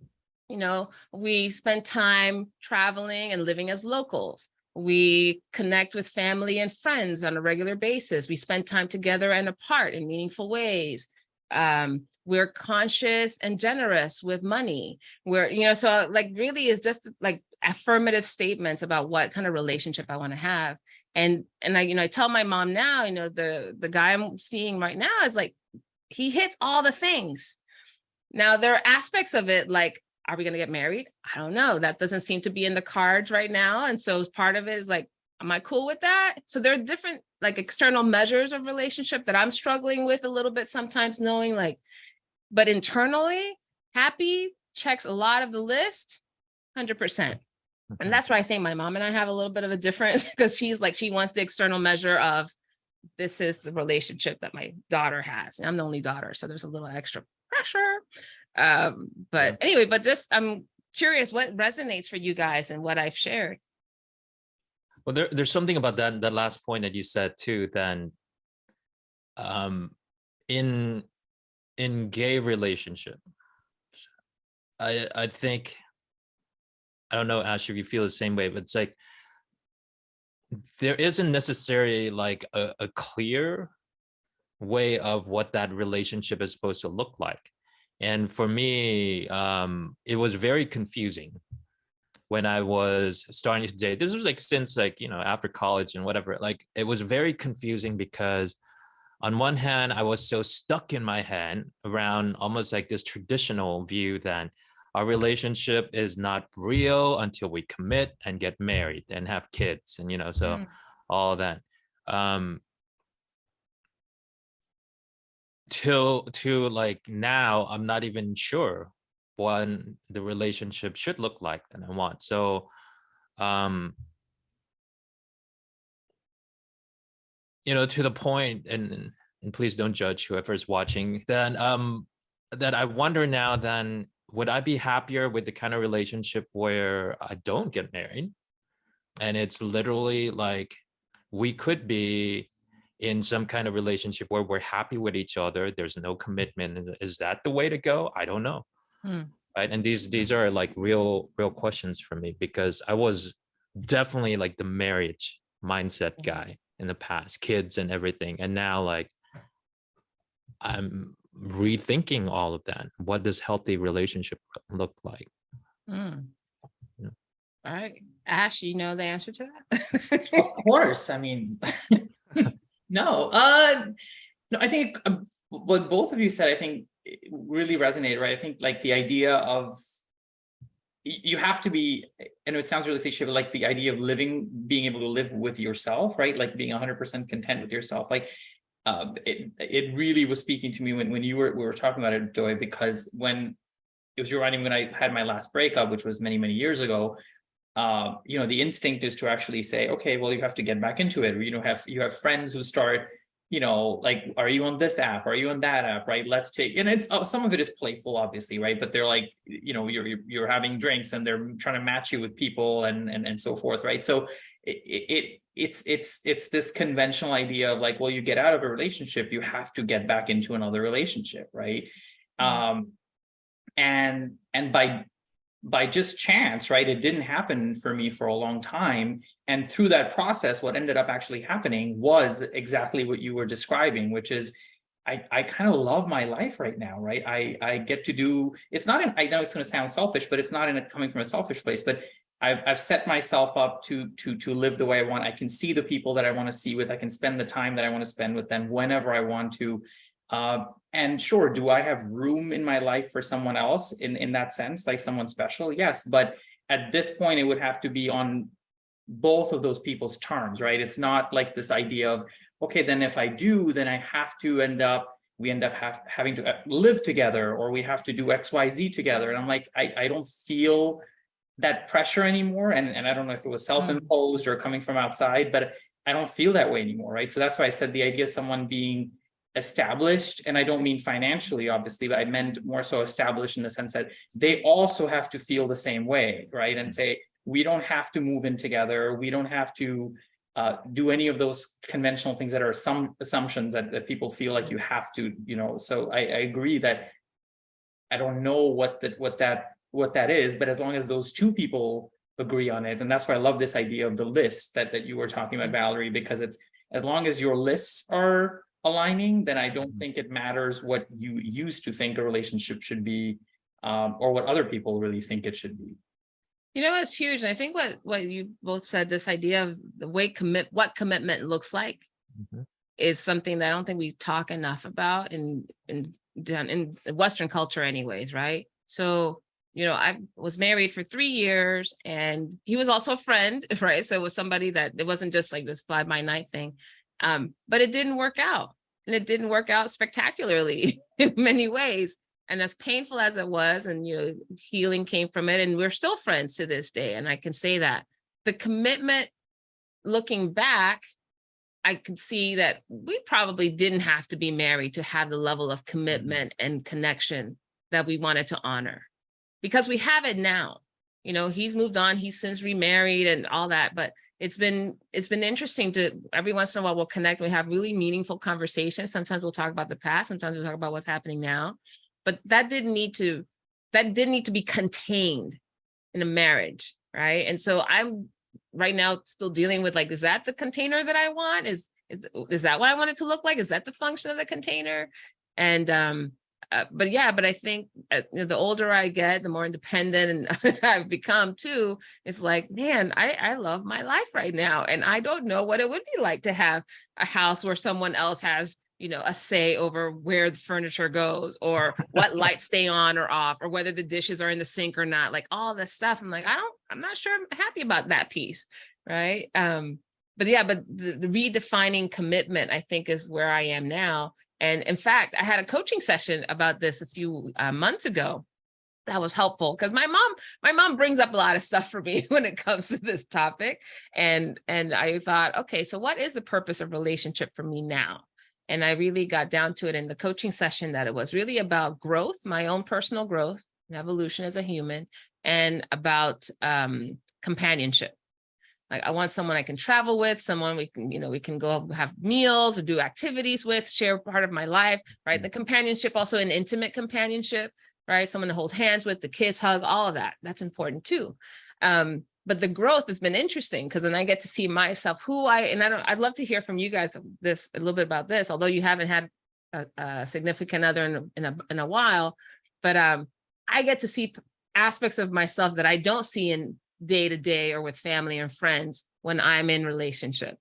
you know, we spend time traveling and living as locals. We connect with family and friends on a regular basis. We spend time together and apart in meaningful ways. We're conscious and generous with money. We're, you know, so like really is just like affirmative statements about what kind of relationship I want to have. And I, you know, I tell my mom now, you know, the guy I'm seeing right now is like, he hits all the things. Now there are aspects of it like, are we going to get married? I don't know. That doesn't seem to be in the cards right now. And so part of it is like, Am I cool with that? So there are different like external measures of relationship that I'm struggling with a little bit sometimes, knowing like, but internally, happy checks a lot of the list, 100%. And that's where I think my mom and I have a little bit of a difference, because she's like, she wants the external measure of this is the relationship that my daughter has. And I'm the only daughter, so there's a little extra pressure. But anyway, but just I'm curious what resonates for you guys and what I've shared. Well, there's something about that last point that you said too. Then, in gay relationship, I think, I don't know, Ash, if you feel the same way, but it's like there isn't necessarily like a clear way of what that relationship is supposed to look like. And for me, it was very confusing when I was starting to date. This was like since like, you know, after college and whatever, like it was very confusing because on one hand, I was so stuck in my head around almost like this traditional view that our relationship is not real until we commit and get married and have kids. And, you know, so all that. To like now, I'm not even sure what the relationship should look like that I want. So, you know, to the point, and please don't judge whoever's watching, then that I wonder now, then would I be happier with the kind of relationship where I don't get married? And it's literally like we could be in some kind of relationship where we're happy with each other. There's no commitment. Is that the way to go? I don't know. Right. And these are like real questions for me, because I was definitely like the marriage mindset guy in the past, kids and everything. And now like I'm rethinking all of that. What does healthy relationship look like? All right, Ash, you know the answer to that? Of course. I mean, no, I think what both of you said, I think really resonated, right? I think like the idea of you have to be, and it sounds really cliche, but like the idea of being able to live with yourself, right? Like being 100% content with yourself. Like it really was speaking to me when we were talking about it, Doy, because when it was reminding me when I had my last breakup, which was many years ago, you know, the instinct is to actually say, okay, well, you have to get back into it. You know, you have friends who start, you know, like, are you on this app? Are you on that app? Right? Let's take, and it's some of it is playful, obviously, right? But they're like, you know, you're having drinks and they're trying to match you with people and so forth, right? So it's this conventional idea of like, well, you get out of a relationship, you have to get back into another relationship, right? And by just chance, right? It didn't happen for me for a long time. And through that process, what ended up actually happening was exactly what you were describing, which is I kind of love my life right now, right? I get to do, it's not I know it's going to sound selfish, but it's not coming from a selfish place, but I've set myself up to live the way I want. I can see the people that I want to see with, I can spend the time that I want to spend with them whenever I want to. And sure, do I have room in my life for someone else in that sense, like someone special? Yes. But at this point, it would have to be on both of those people's terms, right? It's not like this idea of, okay, then if I do, then I have to we end up having to live together, or we have to do XYZ together. And I'm like, I don't feel that pressure anymore. And I don't know if it was self-imposed or coming from outside, but I don't feel that way anymore, right? So that's why I said the idea of someone being established, and I don't mean financially, obviously, but I meant more so established in the sense that they also have to feel the same way, right? And say, we don't have to move in together. We don't have to do any of those conventional things that are some assumptions that people feel like you have to, you know. So I agree that I don't know what that is, but as long as those two people agree on it, and that's why I love this idea of the list that you were talking about, Valerie, because it's as long as your lists are aligning, then I don't think it matters what you used to think a relationship should be, or what other people really think it should be. You know, it's huge. And I think what you both said, this idea of the way what commitment looks like is something that I don't think we talk enough about in Western culture anyways, right? So I was married for 3 years, and he was also a friend, right? So it was somebody that it wasn't just like this fly by night thing. But it didn't work out, and it didn't work out spectacularly in many ways. And as painful as it was, and healing came from it, and we're still friends to this day. And I can say that the commitment, looking back, I could see that we probably didn't have to be married to have the level of commitment and connection that we wanted to honor, because we have it now. He's moved on, he's since remarried and all that, but it's been interesting to every once in a while we'll connect, we have really meaningful conversations. Sometimes we'll talk about the past, sometimes we'll talk about what's happening now, but that didn't need to be contained in a marriage, right? And so I'm right now still dealing with, like, is that the container that I want? Is that what I want it to look like? Is that the function of the container? And but I think the older I get, the more independent and I've become too. It's like, man, I love my life right now, and I don't know what it would be like to have a house where someone else has a say over where the furniture goes, or what lights stay on or off, or whether the dishes are in the sink or not, like all this stuff. I'm like, I'm not sure I'm happy about that piece. Right. But the redefining commitment, I think, is where I am now. And in fact, I had a coaching session about this a few months ago. That was helpful, because my mom brings up a lot of stuff for me when it comes to this topic. And I thought, okay, so what is the purpose of relationship for me now? And I really got down to it in the coaching session, that it was really about growth, my own personal growth and evolution as a human, and about companionship. Like, I want someone I can travel with, someone we can go have meals or do activities with, share part of my life, right? The companionship, also an intimate companionship, right? Someone to hold hands with, the kiss, hug, all of that. That's important too. But the growth has been interesting, because then I get to see myself, I'd love to hear from you guys a little bit about this, although you haven't had a significant other in a while, but I get to see aspects of myself that I don't see in day to day or with family and friends when I'm in relationship,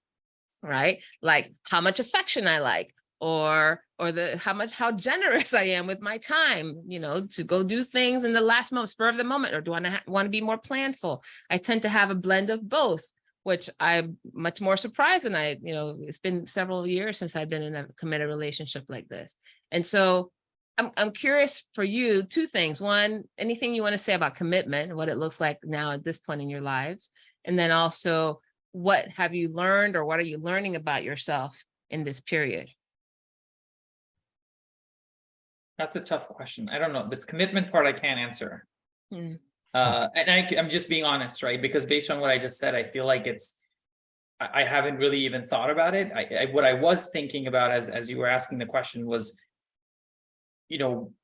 right? Like how much affection I like, or how generous I am with my time, to go do things in the last moment, spur of the moment, or do I want to be more planful? I tend to have a blend of both, which I'm much more surprised. And it's been several years since I've been in a committed relationship like this. And so I'm curious for you, two things. One, anything you want to say about commitment and what it looks like now at this point in your lives? And then also, what have you learned, or what are you learning about yourself in this period? That's a tough question. I don't know. The commitment part I can't answer. And I'm just being honest, right? Because based on what I just said, I feel like I haven't really even thought about it. What I was thinking about as you were asking the question was,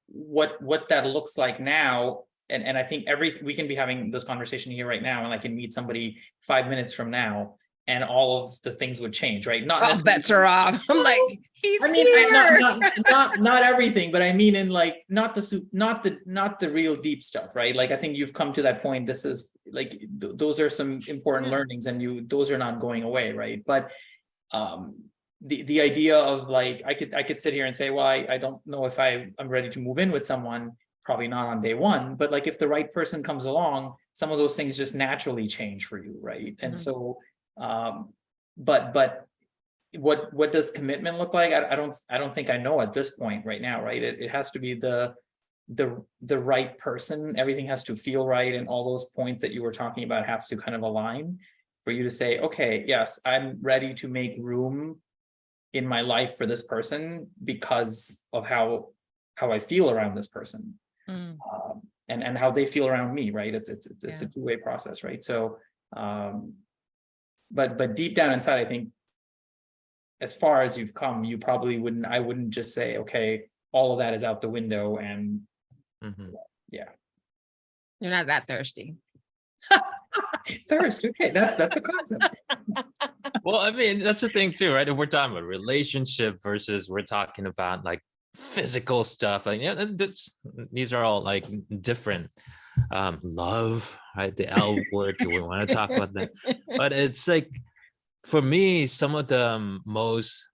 what that looks like now. And I think we can be having this conversation here right now, and I can meet somebody 5 minutes from now, and all of the things would change, right? Not all bets are off. I'm like, he's here. Not everything, but I mean, in like, not the real deep stuff, right? Like, I think you've come to that point. This is like, those are some important learnings, and those are not going away, right? But the idea of like, I could sit here and say, well, I don't know if I'm ready to move in with someone, probably not on day one, but like, if the right person comes along, some of those things just naturally change for you, right? And so but what does commitment look like? I don't think I know at this point right now, right? It has to be the right person. Everything has to feel right, and all those points that you were talking about have to kind of align for you to say, okay, yes, I'm ready to make room in my life for this person because of how I feel around this person, and how they feel around me, right? It's a two-way process, right? So but deep down inside, I think, as far as you've come, you probably I wouldn't just say, okay, all of that is out the window, and yeah. You're not that thirsty. Thirst, okay, that's a concept. Well, I mean, that's the thing too, right? If we're talking about relationship versus we're talking about like physical stuff, like these are all like different. Love, right? The L word, we want to talk about that. But it's like, for me, some of the most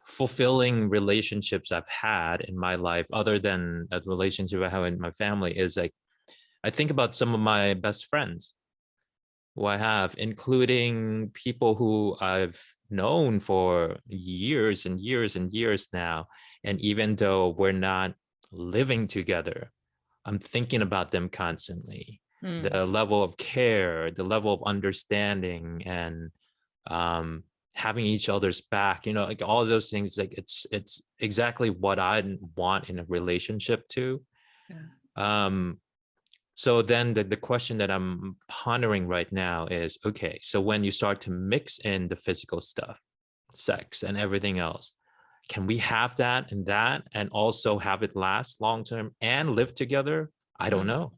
fulfilling relationships I've had in my life, other than a relationship I have in my family, is like I think about some of my best friends who I have, including people who I've known for years and years and years now. And even though we're not living together, I'm thinking about them constantly. The level of care, the level of understanding, and having each other's back, you know, like all of those things, like it's exactly what I want in a relationship too. So then the question that I'm pondering right now is, okay, so when you start to mix in the physical stuff, sex and everything else, can we have that and also have it last long term and live together? I don't know.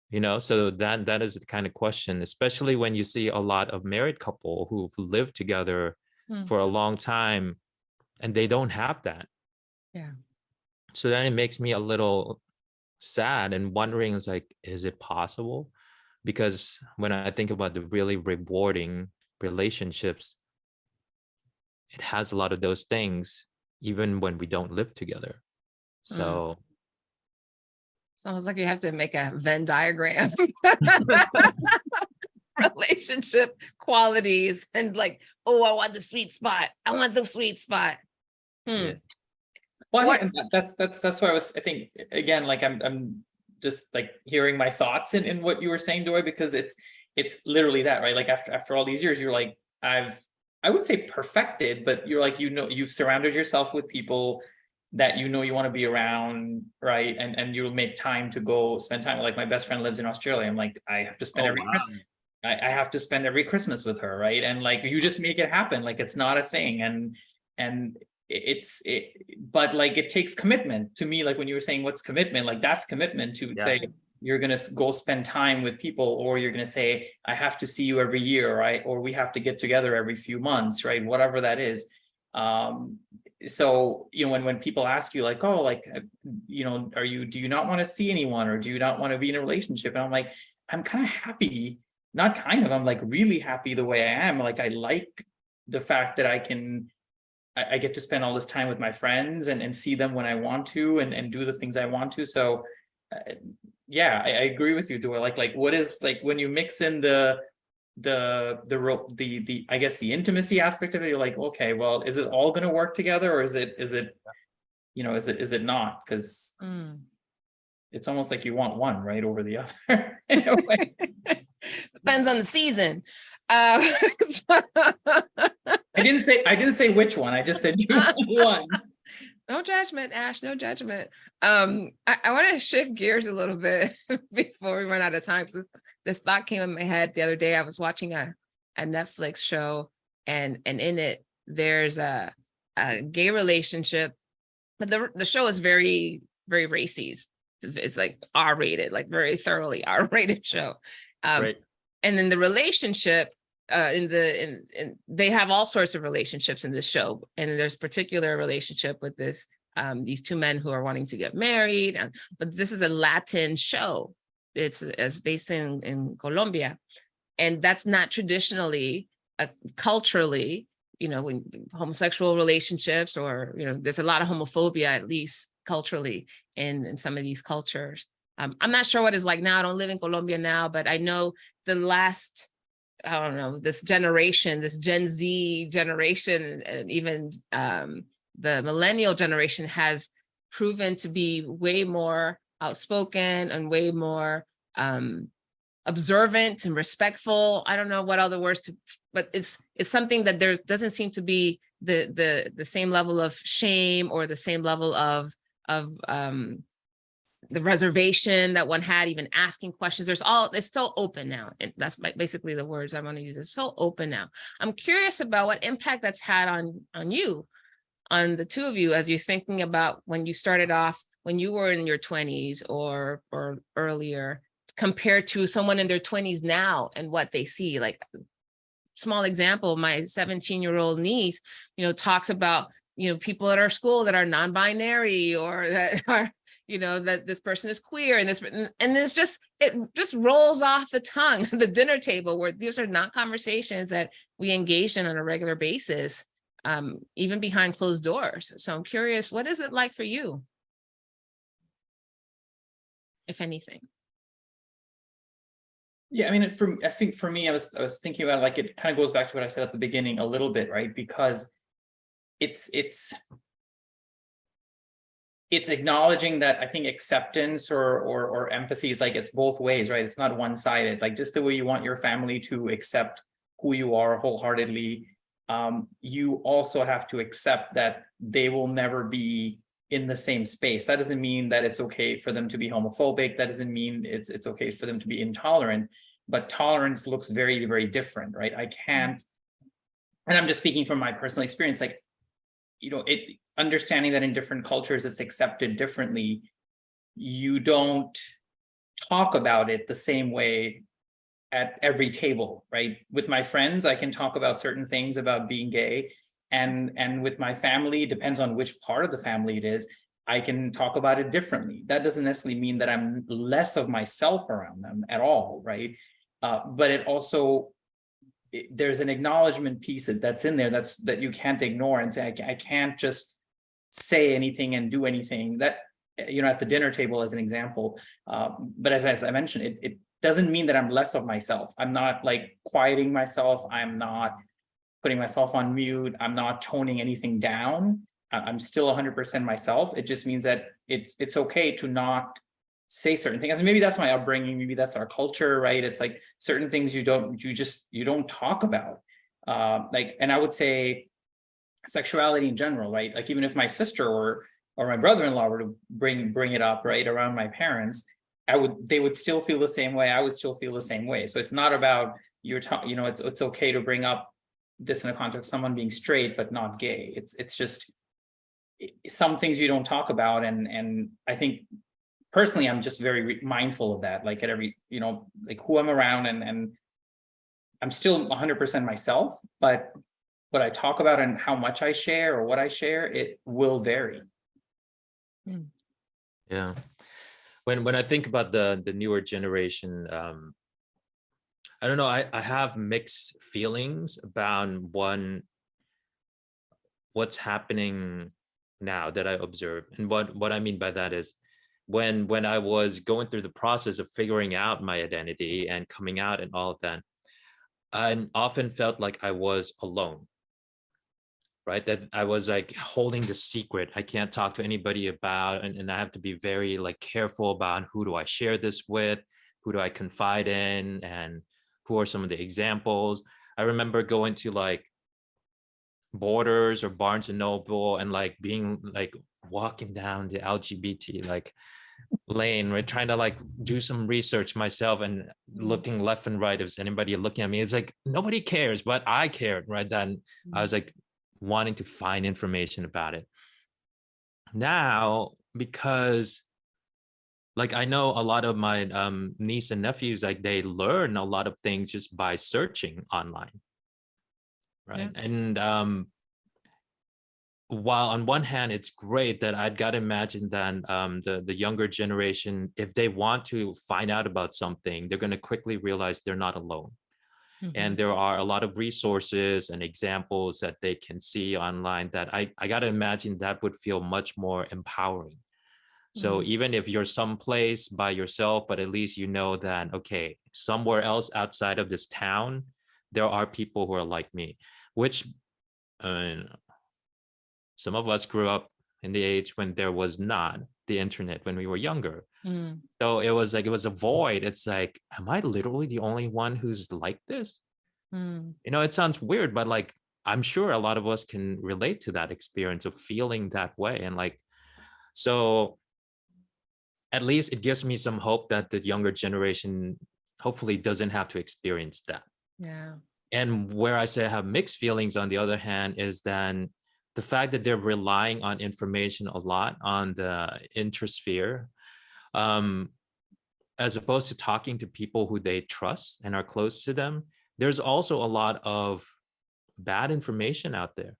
You know, so that is the kind of question, especially when you see a lot of married couple who've lived together for a long time and they don't have that. Yeah. So then it makes me a little sad and wondering, is like, is it possible? Because when I think about the really rewarding relationships, it has a lot of those things, even when we don't live together. So it's almost like you have to make a Venn diagram. Relationship qualities and like, oh, I want the sweet spot. I want the sweet spot. Yeah. Well, I think that's why I think again, like I'm just like hearing my thoughts in what you were saying, Doy, because it's literally that, right? Like after all these years, you're like, I wouldn't say perfected, but you're like, you know, you've surrounded yourself with people that you know you want to be around, right? And you'll make time to go spend time. Like my best friend lives in Australia. I'm like, I have to spend Christmas. I have to spend every Christmas with her, right? And like you just make it happen. Like it's not a thing. And but like it takes commitment to me. Like when you were saying what's commitment, like that's commitment to say you're gonna go spend time with people, or you're gonna say I have to see you every year, right? Or we have to get together every few months, right? Whatever that is. So you know, when people ask you like, oh, like, you know, do you not want to see anyone, or do you not want to be in a relationship? And I'm like, I'm kind of happy, not kind of, I'm like really happy the way I am. Like I like the fact that I get to spend all this time with my friends and see them when I want to and do the things I want to. So yeah, I agree with you, Doy. Like what is, like when you mix in the I guess the intimacy aspect of it, you're like, okay, well, is it all going to work together, or is it you know, is it not? Because it's almost like you want one right over the other in a way. Depends on the season. I didn't say which one. I just said you want one. No judgment, Ash, no judgment. I want to shift gears a little bit before we run out of time. So this thought came in my head the other day. I was watching a Netflix show, and in it, there's a gay relationship, but the show is very, very racy. It's like R-rated, like very thoroughly R-rated show. right. And then the relationship, they have all sorts of relationships in this show, and there's a particular relationship with these two men who are wanting to get married, but this is a Latin show. It's based in Colombia, and that's not traditionally culturally, you know, when homosexual relationships, or you know, there's a lot of homophobia, at least culturally, in some of these cultures. I'm not sure what it's like now. I don't live in Colombia now, but I know the last, I don't know, this generation, this Gen Z generation, and even the millennial generation has proven to be way more outspoken and way more observant and respectful. I don't know what other words to, but it's something that there doesn't seem to be the same level of shame or the same level of the reservation that one had, even asking questions. It's so open now. And that's basically the words I want to use. It's so open now. I'm curious about what impact that's had on you, on the two of you, as you're thinking about when you started off, when you were in your 20s or earlier, compared to someone in their 20s now and what they see. Like, small example, my 17-year-old niece, you know, talks about, you know, people at our school that are non-binary, or that are, you know, that this person is queer, and it just rolls off the tongue, the dinner table, where these are not conversations that we engage in on a regular basis, even behind closed doors. So I'm curious, what is it like for you, if anything? Yeah, I mean, I think for me, I was thinking about, like, it kind of goes back to what I said at the beginning a little bit, right? Because it's acknowledging that I think acceptance or empathy is like, it's both ways, right? It's not one-sided. Like, just the way you want your family to accept who you are wholeheartedly, you also have to accept that they will never be in the same space. That doesn't mean that it's okay for them to be homophobic. That doesn't mean it's okay for them to be intolerant, but tolerance looks very, very different, right? I can't, and I'm just speaking from my personal experience, like, understanding that in different cultures it's accepted differently. You don't talk about it the same way at every table, right? With my friends, I can talk about certain things about being gay, and with my family, depends on which part of the family it is, I can talk about it differently. That doesn't necessarily mean that I'm less of myself around them at all, right? But it also, there's an acknowledgement piece that's in there that you can't ignore and say, I can't just say anything and do anything that, at the dinner table as an example. But as I mentioned, it doesn't mean that I'm less of myself. I'm not like quieting myself. I'm not putting myself on mute. I'm not toning anything down. I'm still 100% myself. It just means that it's okay to not say certain things. And maybe that's my upbringing. Maybe that's our culture, right? It's like certain things you don't talk about. And I would say sexuality in general, right? Like, even if my sister or my brother-in-law were to bring it up, right, around my parents, they would still feel the same way. I would still feel the same way. So it's not about it's okay to bring up this in a context of someone being straight but not gay. It's just some things you don't talk about, and I think personally I'm just very mindful of that. Like, at every like who I'm around, and I'm still 100% myself, but what I talk about and how much I share or what I share, it will vary. Yeah. When I think about the newer generation, I don't know, I have mixed feelings about what's happening now that I observe. And what I mean by that is, when I was going through the process of figuring out my identity and coming out and all of that, I often felt like I was alone, right? That I was like holding the secret. I can't talk to anybody about, and I have to be very like careful about who do I share this with, who do I confide in, and who are some of the examples. I remember going to like Borders or Barnes and Noble and like being like walking down the LGBT like lane, right, trying to like do some research myself and looking left and right if anybody looking at me. It's like nobody cares, but I cared, right? Then I was like wanting to find information about it. Now, because like I know a lot of my niece and nephews, like they learn a lot of things just by searching online, right? Yeah. And while on one hand it's great, that I'd got to imagine that the younger generation, if they want to find out about something, they're going to quickly realize they're not alone. And there are a lot of resources and examples that they can see online that I got to imagine that would feel much more empowering. So even if you're someplace by yourself, but at least you know that, okay, somewhere else outside of this town, there are people who are like me, which some of us grew up in the age when there was not the internet when we were younger. So it was like, it was a void. It's like, am I literally the only one who's like this? It sounds weird, but like, I'm sure a lot of us can relate to that experience of feeling that way. And like, so at least it gives me some hope that the younger generation hopefully doesn't have to experience that. Yeah. And where I say I have mixed feelings, on the other hand, is then the fact that they're relying on information a lot on the introsphere, as opposed to talking to people who they trust and are close to them. There's also a lot of bad information out there.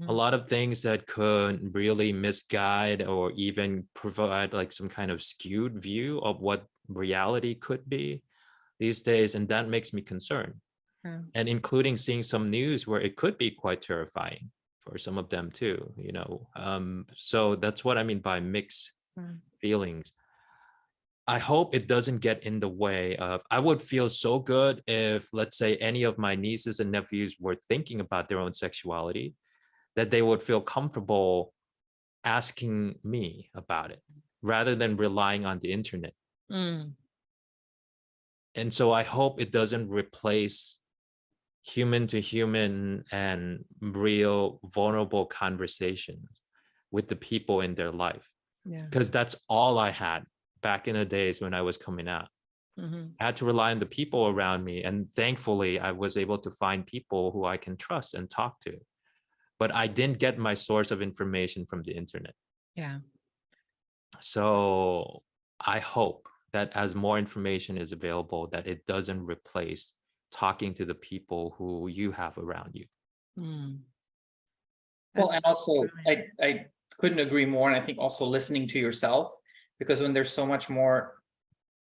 A lot of things that could really misguide or even provide like some kind of skewed view of what reality could be these days. And that makes me concerned. And including seeing some news where it could be quite terrifying for some of them too, So that's what I mean by mixed feelings. I hope it doesn't get in the way of, I would feel so good if, let's say, any of my nieces and nephews were thinking about their own sexuality, that they would feel comfortable asking me about it rather than relying on the internet. Mm. And so I hope it doesn't replace human to human and real vulnerable conversations with the people in their life. Yeah. Because that's all I had back in the days when I was coming out. Mm-hmm. I had to rely on the people around me. And thankfully, I was able to find people who I can trust and talk to. But I didn't get my source of information from the internet. Yeah. So I hope that as more information is available, that it doesn't replace talking to the people who you have around you. Mm. Well, That's and also, brilliant. I couldn't agree more. And I think also listening to yourself, because when there's so much more,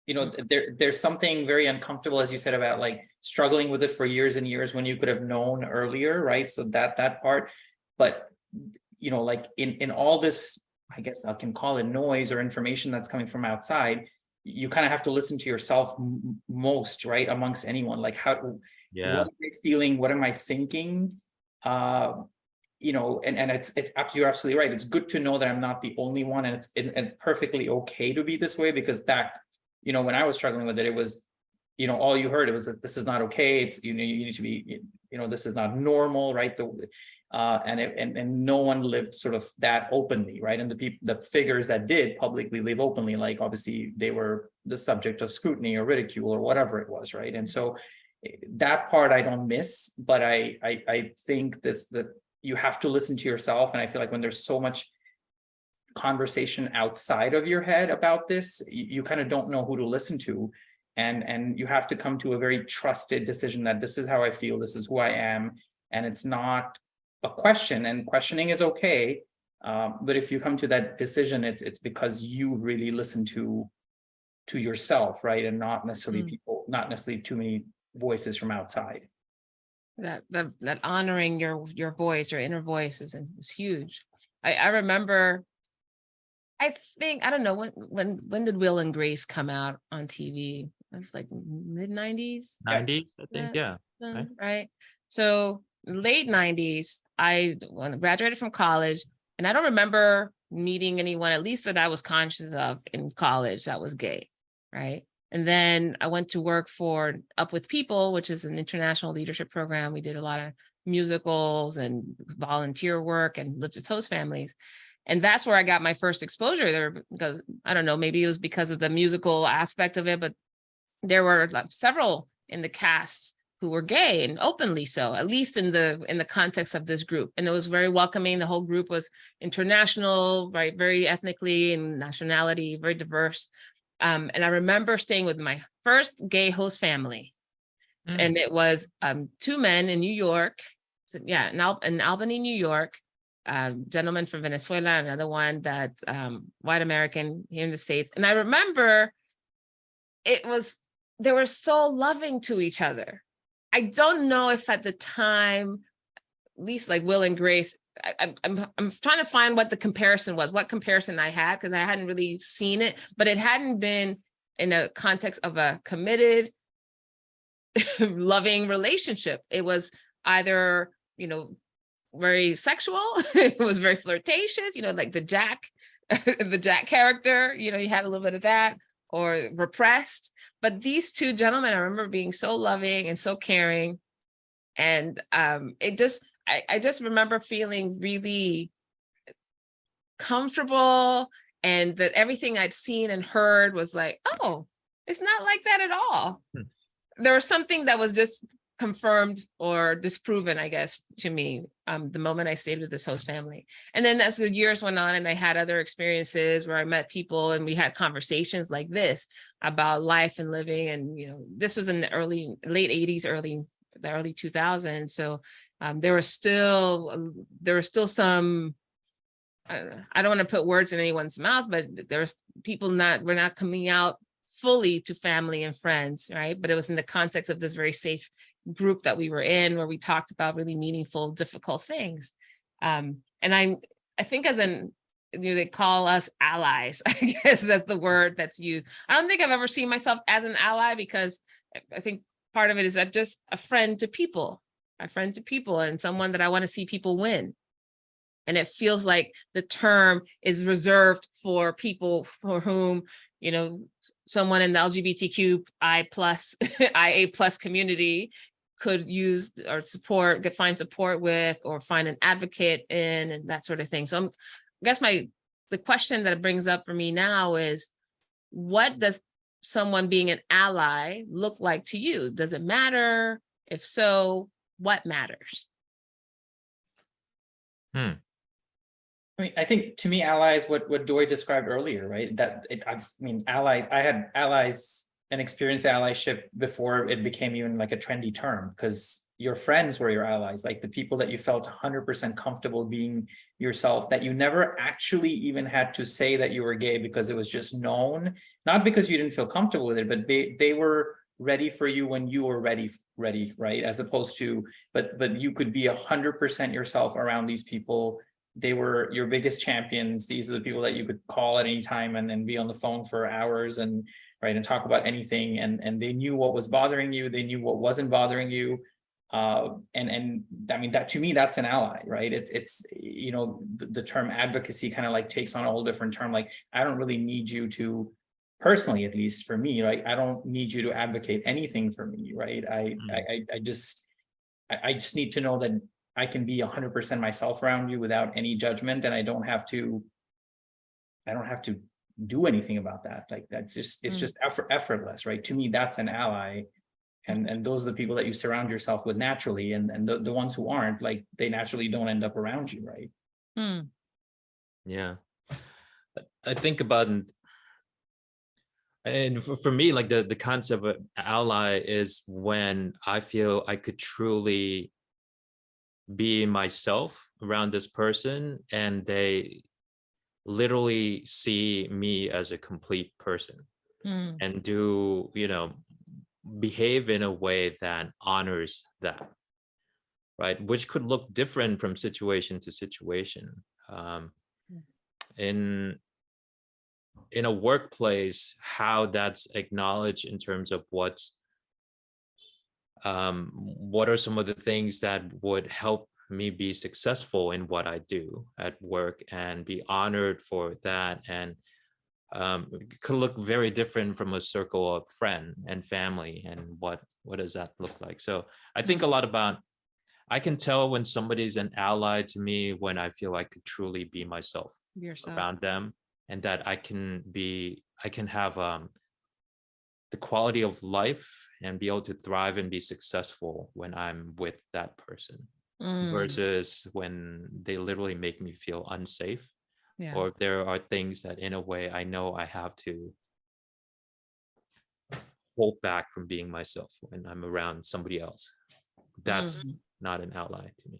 you know, there's something very uncomfortable, as you said, about like struggling with it for years and years when you could have known earlier, right? So that part, but you know, like in all this, I guess I can call it noise or information that's coming from outside, you kind of have to listen to yourself most, right? Amongst anyone, like what am I feeling? What am I thinking? You know, and it's you're absolutely right. It's good to know that I'm not the only one, and it's perfectly okay to be this way, because back, you know, when I was struggling with it, it was, you know, all you heard, it was that this is not okay. It's, you know, you need to be, you know, this is not normal, right? And no one lived sort of that openly, right? And the figures that did publicly live openly, like obviously they were the subject of scrutiny or ridicule or whatever it was, right? And so that part I don't miss, but I think that you have to listen to yourself. And I feel like when there's so much conversation outside of your head about this, you kind of don't know who to listen to. And you have to come to a very trusted decision that this is how I feel, this is who I am. And it's not a question, and questioning is okay. But if you come to that decision, it's because you really listen to yourself, right? And not necessarily people, not necessarily too many voices from outside. That honoring your voice, your inner voice is huge. I remember, I think, I don't know, when did Will and Grace come out on TV? It was like mid-90s. 90s, I think. Yeah. Right. So late 90s, when I graduated from college, and I don't remember meeting anyone, at least that I was conscious of in college, that was gay. Right. And then I went to work for Up With People, which is an international leadership program. We did a lot of musicals and volunteer work and lived with host families. And that's where I got my first exposure there, because I don't know, maybe it was because of the musical aspect of it, but there were several in the cast who were gay, and openly so, at least in the context of this group. And it was very welcoming. The whole group was international, right? Very ethnically and nationality, very diverse. And I remember staying with my first gay host family. And it was 2 men in New York. So yeah, in Albany, New York, gentleman from Venezuela, another one that white American here in the States. And I remember they were so loving to each other. I don't know if at the time, at least like Will and Grace, I'm trying to find what the comparison was, what comparison I had, because I hadn't really seen it, but it hadn't been in a context of a committed, loving relationship. It was either, you know, very sexual, it was very flirtatious, you know, like the Jack character, you know, you had a little bit of that, or repressed. But these 2 gentlemen, I remember being so loving and so caring. And I just remember feeling really comfortable, and that everything I'd seen and heard was like, oh, it's not like that at all. There was something that was just confirmed or disproven, I guess, to me, the moment I stayed with this host family. And then as the years went on and I had other experiences where I met people and we had conversations like this about life and living. And, you know, this was in the late 80s, the early 2000s. So there was still some, I don't want to put words in anyone's mouth, but there's people we're not coming out fully to family and friends, right? But it was in the context of this very safe group that we were in, where we talked about really meaningful, difficult things. And I think as an they call us allies. I guess that's the word that's used. I don't think I've ever seen myself as an ally, because I think part of it is I'm just a friend to people, and someone that I want to see people win. And it feels like the term is reserved for people for whom, someone in the LGBTQI plus, IA plus community could use or find support with, or find an advocate in, and that sort of thing. So I guess the question that it brings up for me now is, what does someone being an ally look like to you? Does it matter? If so, what matters? I mean, I think to me, allies, what Doy described earlier, right? Allies, I had allies and experienced allyship before it became even like a trendy term, because your friends were your allies, like the people that you felt 100% comfortable being yourself, that you never actually even had to say that you were gay, because it was just known, not because you didn't feel comfortable with it, but they were ready for you when you were ready, right? As opposed to, but you could be 100% yourself around these people. They were your biggest champions. These are the people that you could call at any time and be on the phone for hours and talk about anything. And they knew what was bothering you. They knew what wasn't bothering you. And I mean, that to me, that's an ally, right? It's the term advocacy kind of like takes on a whole different term. Like, I don't really need you to, personally, at least for me, right? I don't need you to advocate anything for me, right? I just need to know that I can be 100% myself around you without any judgment, and I don't have to do anything about that. Like, that's just, it's just effortless, right? To me, that's an ally. And those are the people that you surround yourself with naturally, and the ones who aren't, like, they naturally don't end up around you, right? Yeah, I think about, and for me, like the concept of ally is when I feel I could truly be myself around this person, and they literally see me as a complete person and do, behave in a way that honors that, right? Which could look different from situation to situation. In a workplace, how that's acknowledged in terms of what are some of the things that would help me be successful in what I do at work and be honored for that. And it could look very different from a circle of friend and family. And what does that look like? So I think a lot about, I can tell when somebody's an ally to me when I feel I could truly be myself around them, and that I can have the quality of life and be able to thrive and be successful when I'm with that person, versus when they literally make me feel unsafe. Yeah. Or there are things that in a way I know I have to hold back from being myself when I'm around somebody else. That's not an ally to me.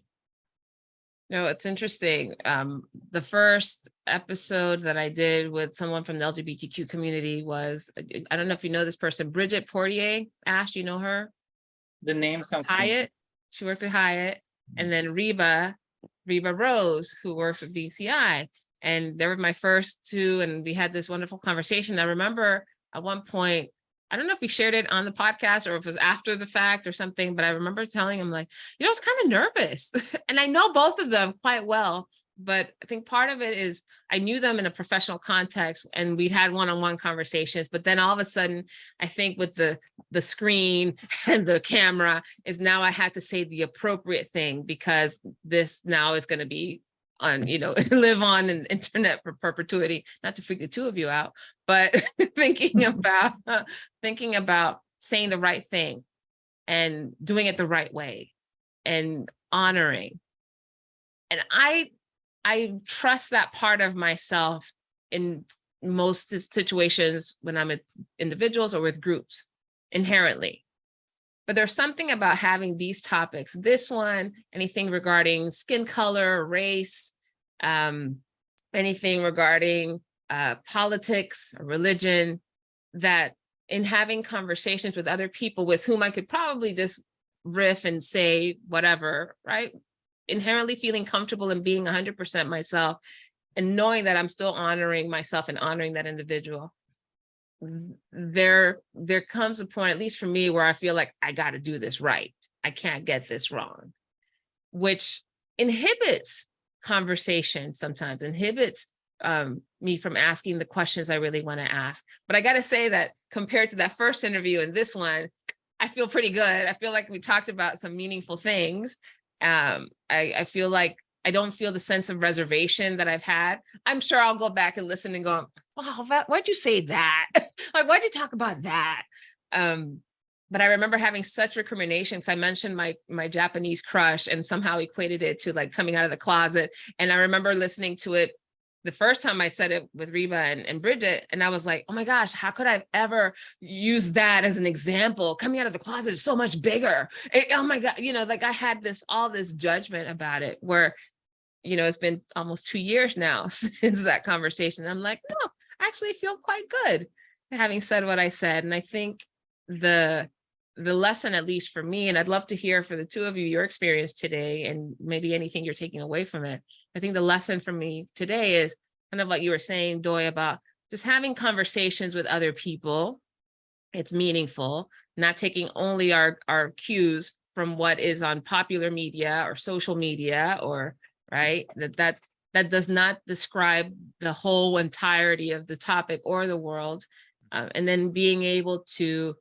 No, it's interesting. The first episode that I did with someone from the LGBTQ community was, I don't know if you know this person, Bridget Portier. Ash, you know her? The name sounds Hyatt. She worked at Hyatt. And then Reba Rose, who works with BCI. And they were my first two, and we had this wonderful conversation. I remember at one point, I don't know if we shared it on the podcast or if it was after the fact or something, but I remember telling him, like, I was kind of nervous. And I know both of them quite well, but I think part of it is I knew them in a professional context and we'd had one-on-one conversations, but then all of a sudden, I think with the screen and the camera is now I had to say the appropriate thing, because this now is going to be on, live on in the internet for perpetuity, not to freak the two of you out, but thinking about saying the right thing and doing it the right way and honoring. And I trust that part of myself in most situations when I'm with individuals or with groups inherently. But there's something about having these topics, this one, anything regarding skin color, race, anything regarding politics, religion, that in having conversations with other people with whom I could probably just riff and say whatever, right? Inherently feeling comfortable and being 100% myself and knowing that I'm still honoring myself and honoring that individual, there comes a point, at least for me, where I feel like I got to do this right. I can't get this wrong, which inhibits conversation sometimes, inhibits me from asking the questions I really want to ask. But I got to say that compared to that first interview and this one, I feel pretty good. I feel like we talked about some meaningful things. I feel like I don't feel the sense of reservation that I've had. I'm sure I'll go back and listen and go, wow, why'd you say that? Like, why'd you talk about that? But I remember having such recriminations. I mentioned my Japanese crush and somehow equated it to like coming out of the closet. And I remember listening to it the first time I said it with Reba and Bridget, and I was like, oh my gosh, how could I ever use that as an example? Coming out of the closet is so much bigger. Oh my God, like I had all this judgment about it where, it's been almost 2 years now since that conversation. I'm like, no, I actually feel quite good having said what I said. And I think the lesson, at least for me, and I'd love to hear for the two of you, your experience today, and maybe anything you're taking away from it. I think the lesson for me today is kind of like you were saying, Doy, about just having conversations with other people. It's meaningful, not taking only our cues from what is on popular media or social media, or right, that does not describe the whole entirety of the topic or the world. And then being able to,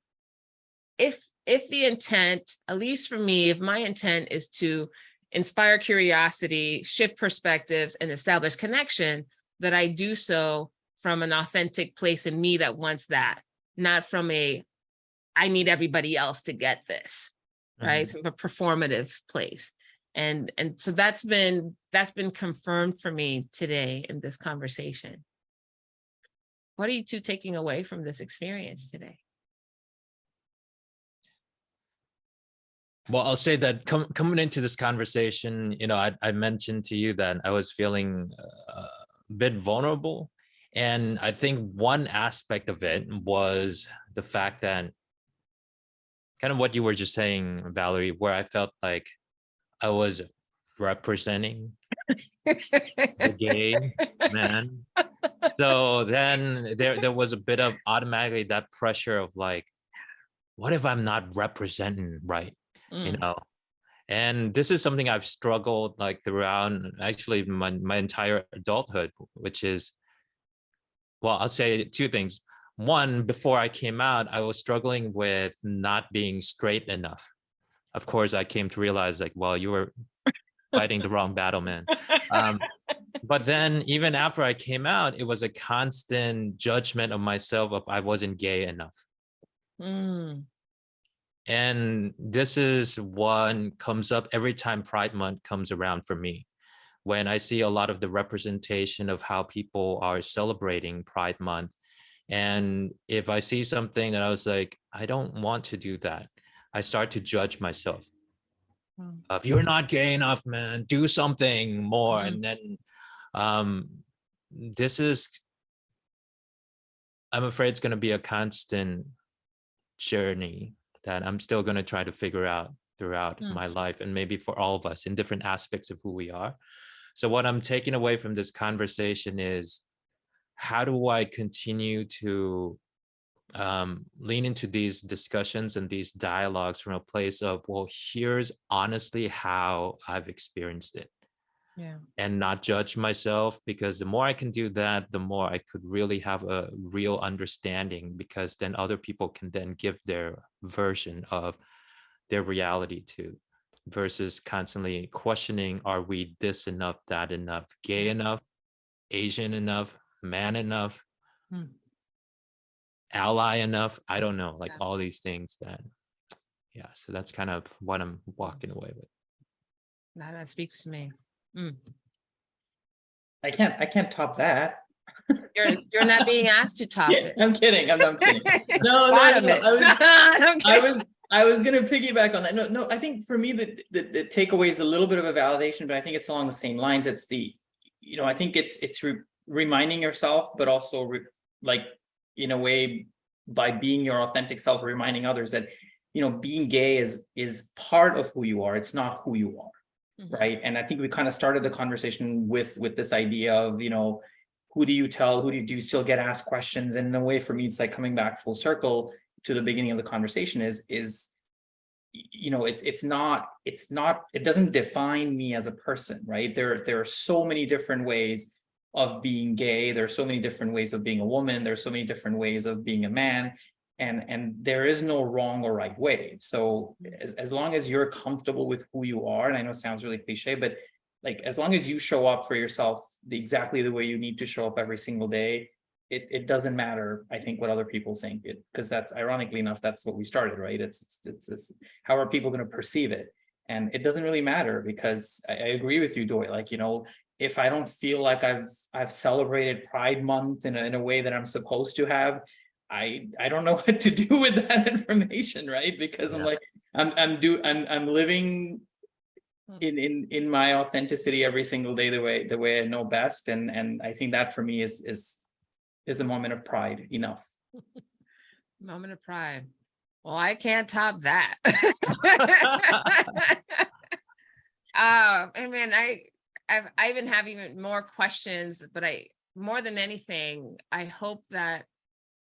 if the intent, at least for me, if my intent is to inspire curiosity, shift perspectives, and establish connection, that I do so from an authentic place in me that wants that, not from I need everybody else to get this, right? Mhm. From a performative place. And so that's been confirmed for me today in this conversation. What are you two taking away from this experience today? Well, I'll say that coming into this conversation, I mentioned to you that I was feeling a bit vulnerable. And I think one aspect of it was the fact that kind of what you were just saying, Valerie, where I felt like I was representing the gay man. So then there was a bit of automatically that pressure of like, what if I'm not representing right? And this is something I've struggled like throughout actually my entire adulthood, which is, well, I'll say two things. One, before I came out, I was struggling with not being straight enough. Of course, I came to realize like, well, you were fighting the wrong battle, man. But then even after I came out, it was a constant judgment of myself if I wasn't gay enough. And this is one comes up every time Pride Month comes around for me. When I see a lot of the representation of how people are celebrating Pride Month. And if I see something that I was like, I don't want to do that, I start to judge myself. If you're not gay enough, man, do something more. And then this is, I'm afraid it's going to be a constant journey that I'm still going to try to figure out throughout my life, and maybe for all of us in different aspects of who we are. So what I'm taking away from this conversation is, how do I continue to lean into these discussions and these dialogues from a place of, well, here's honestly how I've experienced it. And not judge myself, because the more I can do that, the more I could really have a real understanding, because then other people can then give their version of their reality too, versus constantly questioning, are we this enough, that enough, gay enough, Asian enough, man enough, ally enough? I don't know, like all these things that, so that's kind of what I'm walking away with. Now that speaks to me. I can't top that. You're not being asked to top it. I'm kidding. I'm kidding. No. I was gonna piggyback on that. No. I think for me the takeaway is a little bit of a validation, but I think it's along the same lines. It's I think it's reminding yourself, but also like in a way, by being your authentic self, reminding others that being gay is part of who you are. It's not who you are. right? And I think we kind of started the conversation with this idea of, you know, who do you tell, do you still get asked questions? And in a way, for me, it's like coming back full circle to the beginning of the conversation is, you know, it doesn't define me as a person, right? There are so many different ways of being gay. There are so many different ways of being a woman. There's so many different ways of being a man. And there is no wrong or right way. So as long as you're comfortable with who you are, and I know it sounds really cliche, but like, as long as you show up for yourself exactly the way you need to show up every single day, it doesn't matter, I think, what other people think, because that's, ironically enough, that's what we started, right? It's how are people going to perceive it? And it doesn't really matter, because I agree with you, Doy. Like, you know, if I don't feel like I've celebrated Pride Month in a way that I'm supposed to have, I don't know what to do with that information, right? Because I'm like, I'm living in my authenticity every single day, the way I know best. And I think that for me is a moment of pride enough. Moment of pride. Well, I can't top that. I mean, I even have even more questions, but more than anything, I hope that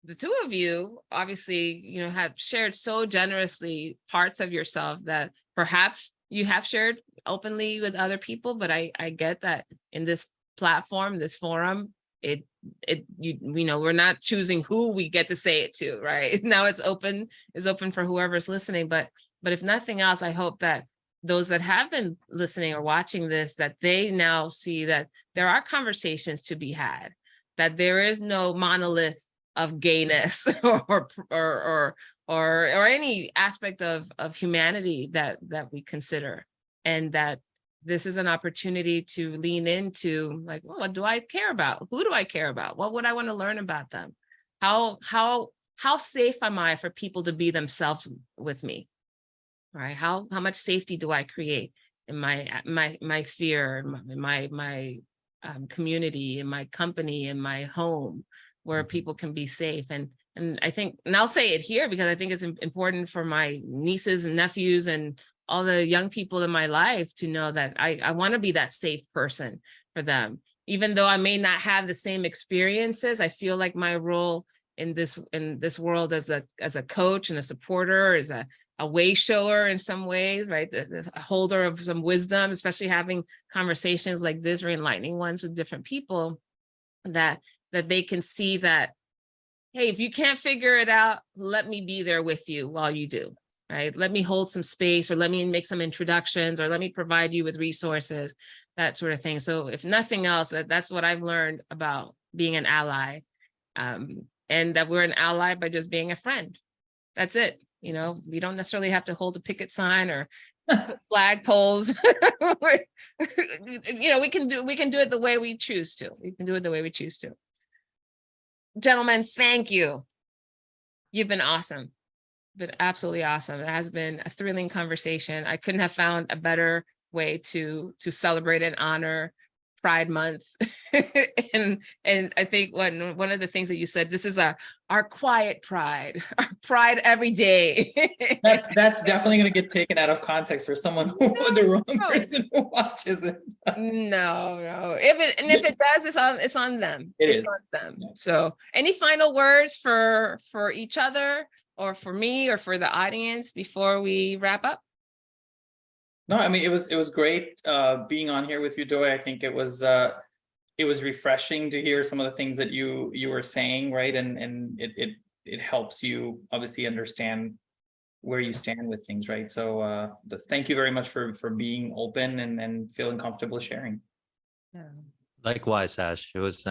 the two of you, obviously, you know, have shared so generously parts of yourself that perhaps you have shared openly with other people, but I get that in this platform, this forum, you know, we're not choosing who we get to say it to, right? Now it's open for whoever's listening, but if nothing else, I hope that those that have been listening or watching this, that they now see that there are conversations to be had, that there is no monolith of gayness or any aspect of humanity that we consider, and that this is an opportunity to lean into, like, well, what do I care about? Who do I care about? What would I want to learn about them? How safe am I for people to be themselves with me? Right? How much safety do I create in my sphere, in my community, in my company, in my home, where people can be safe? And I think, and I'll say it here because I think it's important for my nieces and nephews and all the young people in my life to know that I want to be that safe person for them. Even though I may not have the same experiences, I feel like my role in this world as a coach and a supporter, is a way shower in some ways, right? A holder of some wisdom, especially having conversations like this or enlightening ones with different people, that they can see that, hey, if you can't figure it out, let me be there with you while you do, right? Let me hold some space, or let me make some introductions, or let me provide you with resources, that sort of thing. So if nothing else, that's what I've learned about being an ally, and that we're an ally by just being a friend. That's it. You know, we don't necessarily have to hold a picket sign or flag poles. You know, we can do it the way we choose to. We can do it the way we choose to. Gentlemen, thank you. You've been awesome. Been absolutely awesome. It has been a thrilling conversation. I couldn't have found a better way to celebrate and honor Pride Month. and I think one of the things that you said, this is our quiet pride, our pride every day. That's definitely going to get taken out of context for someone the wrong person who watches it. No. If it does, it's on them. It's on them. So any final words for each other, or for me, or for the audience before we wrap up? No, I mean, it was great being on here with you, Doy. I think it was refreshing to hear some of the things that you were saying, right? And it helps you obviously understand where you stand with things, right? So thank you very much for being open and feeling comfortable sharing. Yeah. Likewise, Ash. It was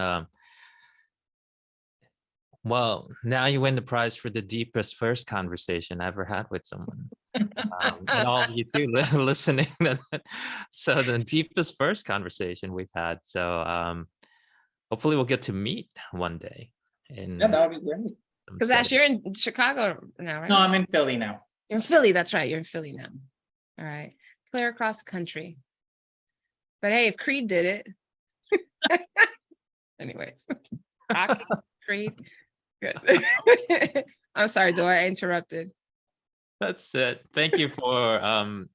well, now you win the prize for the deepest first conversation I ever had with someone. And all of you too listening. So the deepest first conversation we've had. So hopefully we'll get to meet one day. Yeah, that would be great. Because Ash, you're in Chicago now, right? No, I'm in Philly now. You're in Philly. That's right. You're in Philly now. All right. Clear across the country. But hey, if Creed did it. Anyways. Rocky, Creed. Good. I'm sorry, Doy, I interrupted. That's it. Thank you for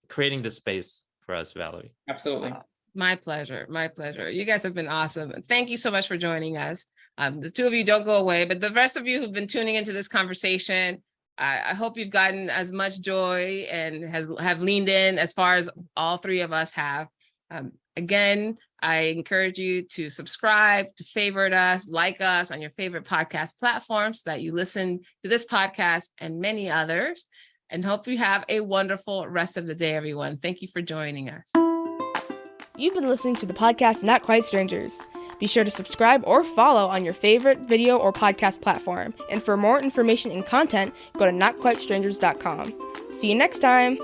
creating the space for us, Valerie. Absolutely. My pleasure. My pleasure. You guys have been awesome. Thank you so much for joining us. The two of you don't go away, but the rest of you who've been tuning into this conversation, I hope you've gotten as much joy and have leaned in as far as all three of us have. Again, I encourage you to subscribe, to favorite us, like us on your favorite podcast platform so that you listen to this podcast and many others. And hope you have a wonderful rest of the day, everyone. Thank you for joining us. You've been listening to the podcast Not Quite Strangers. Be sure to subscribe or follow on your favorite video or podcast platform. And for more information and content, go to notquitestrangers.com. See you next time.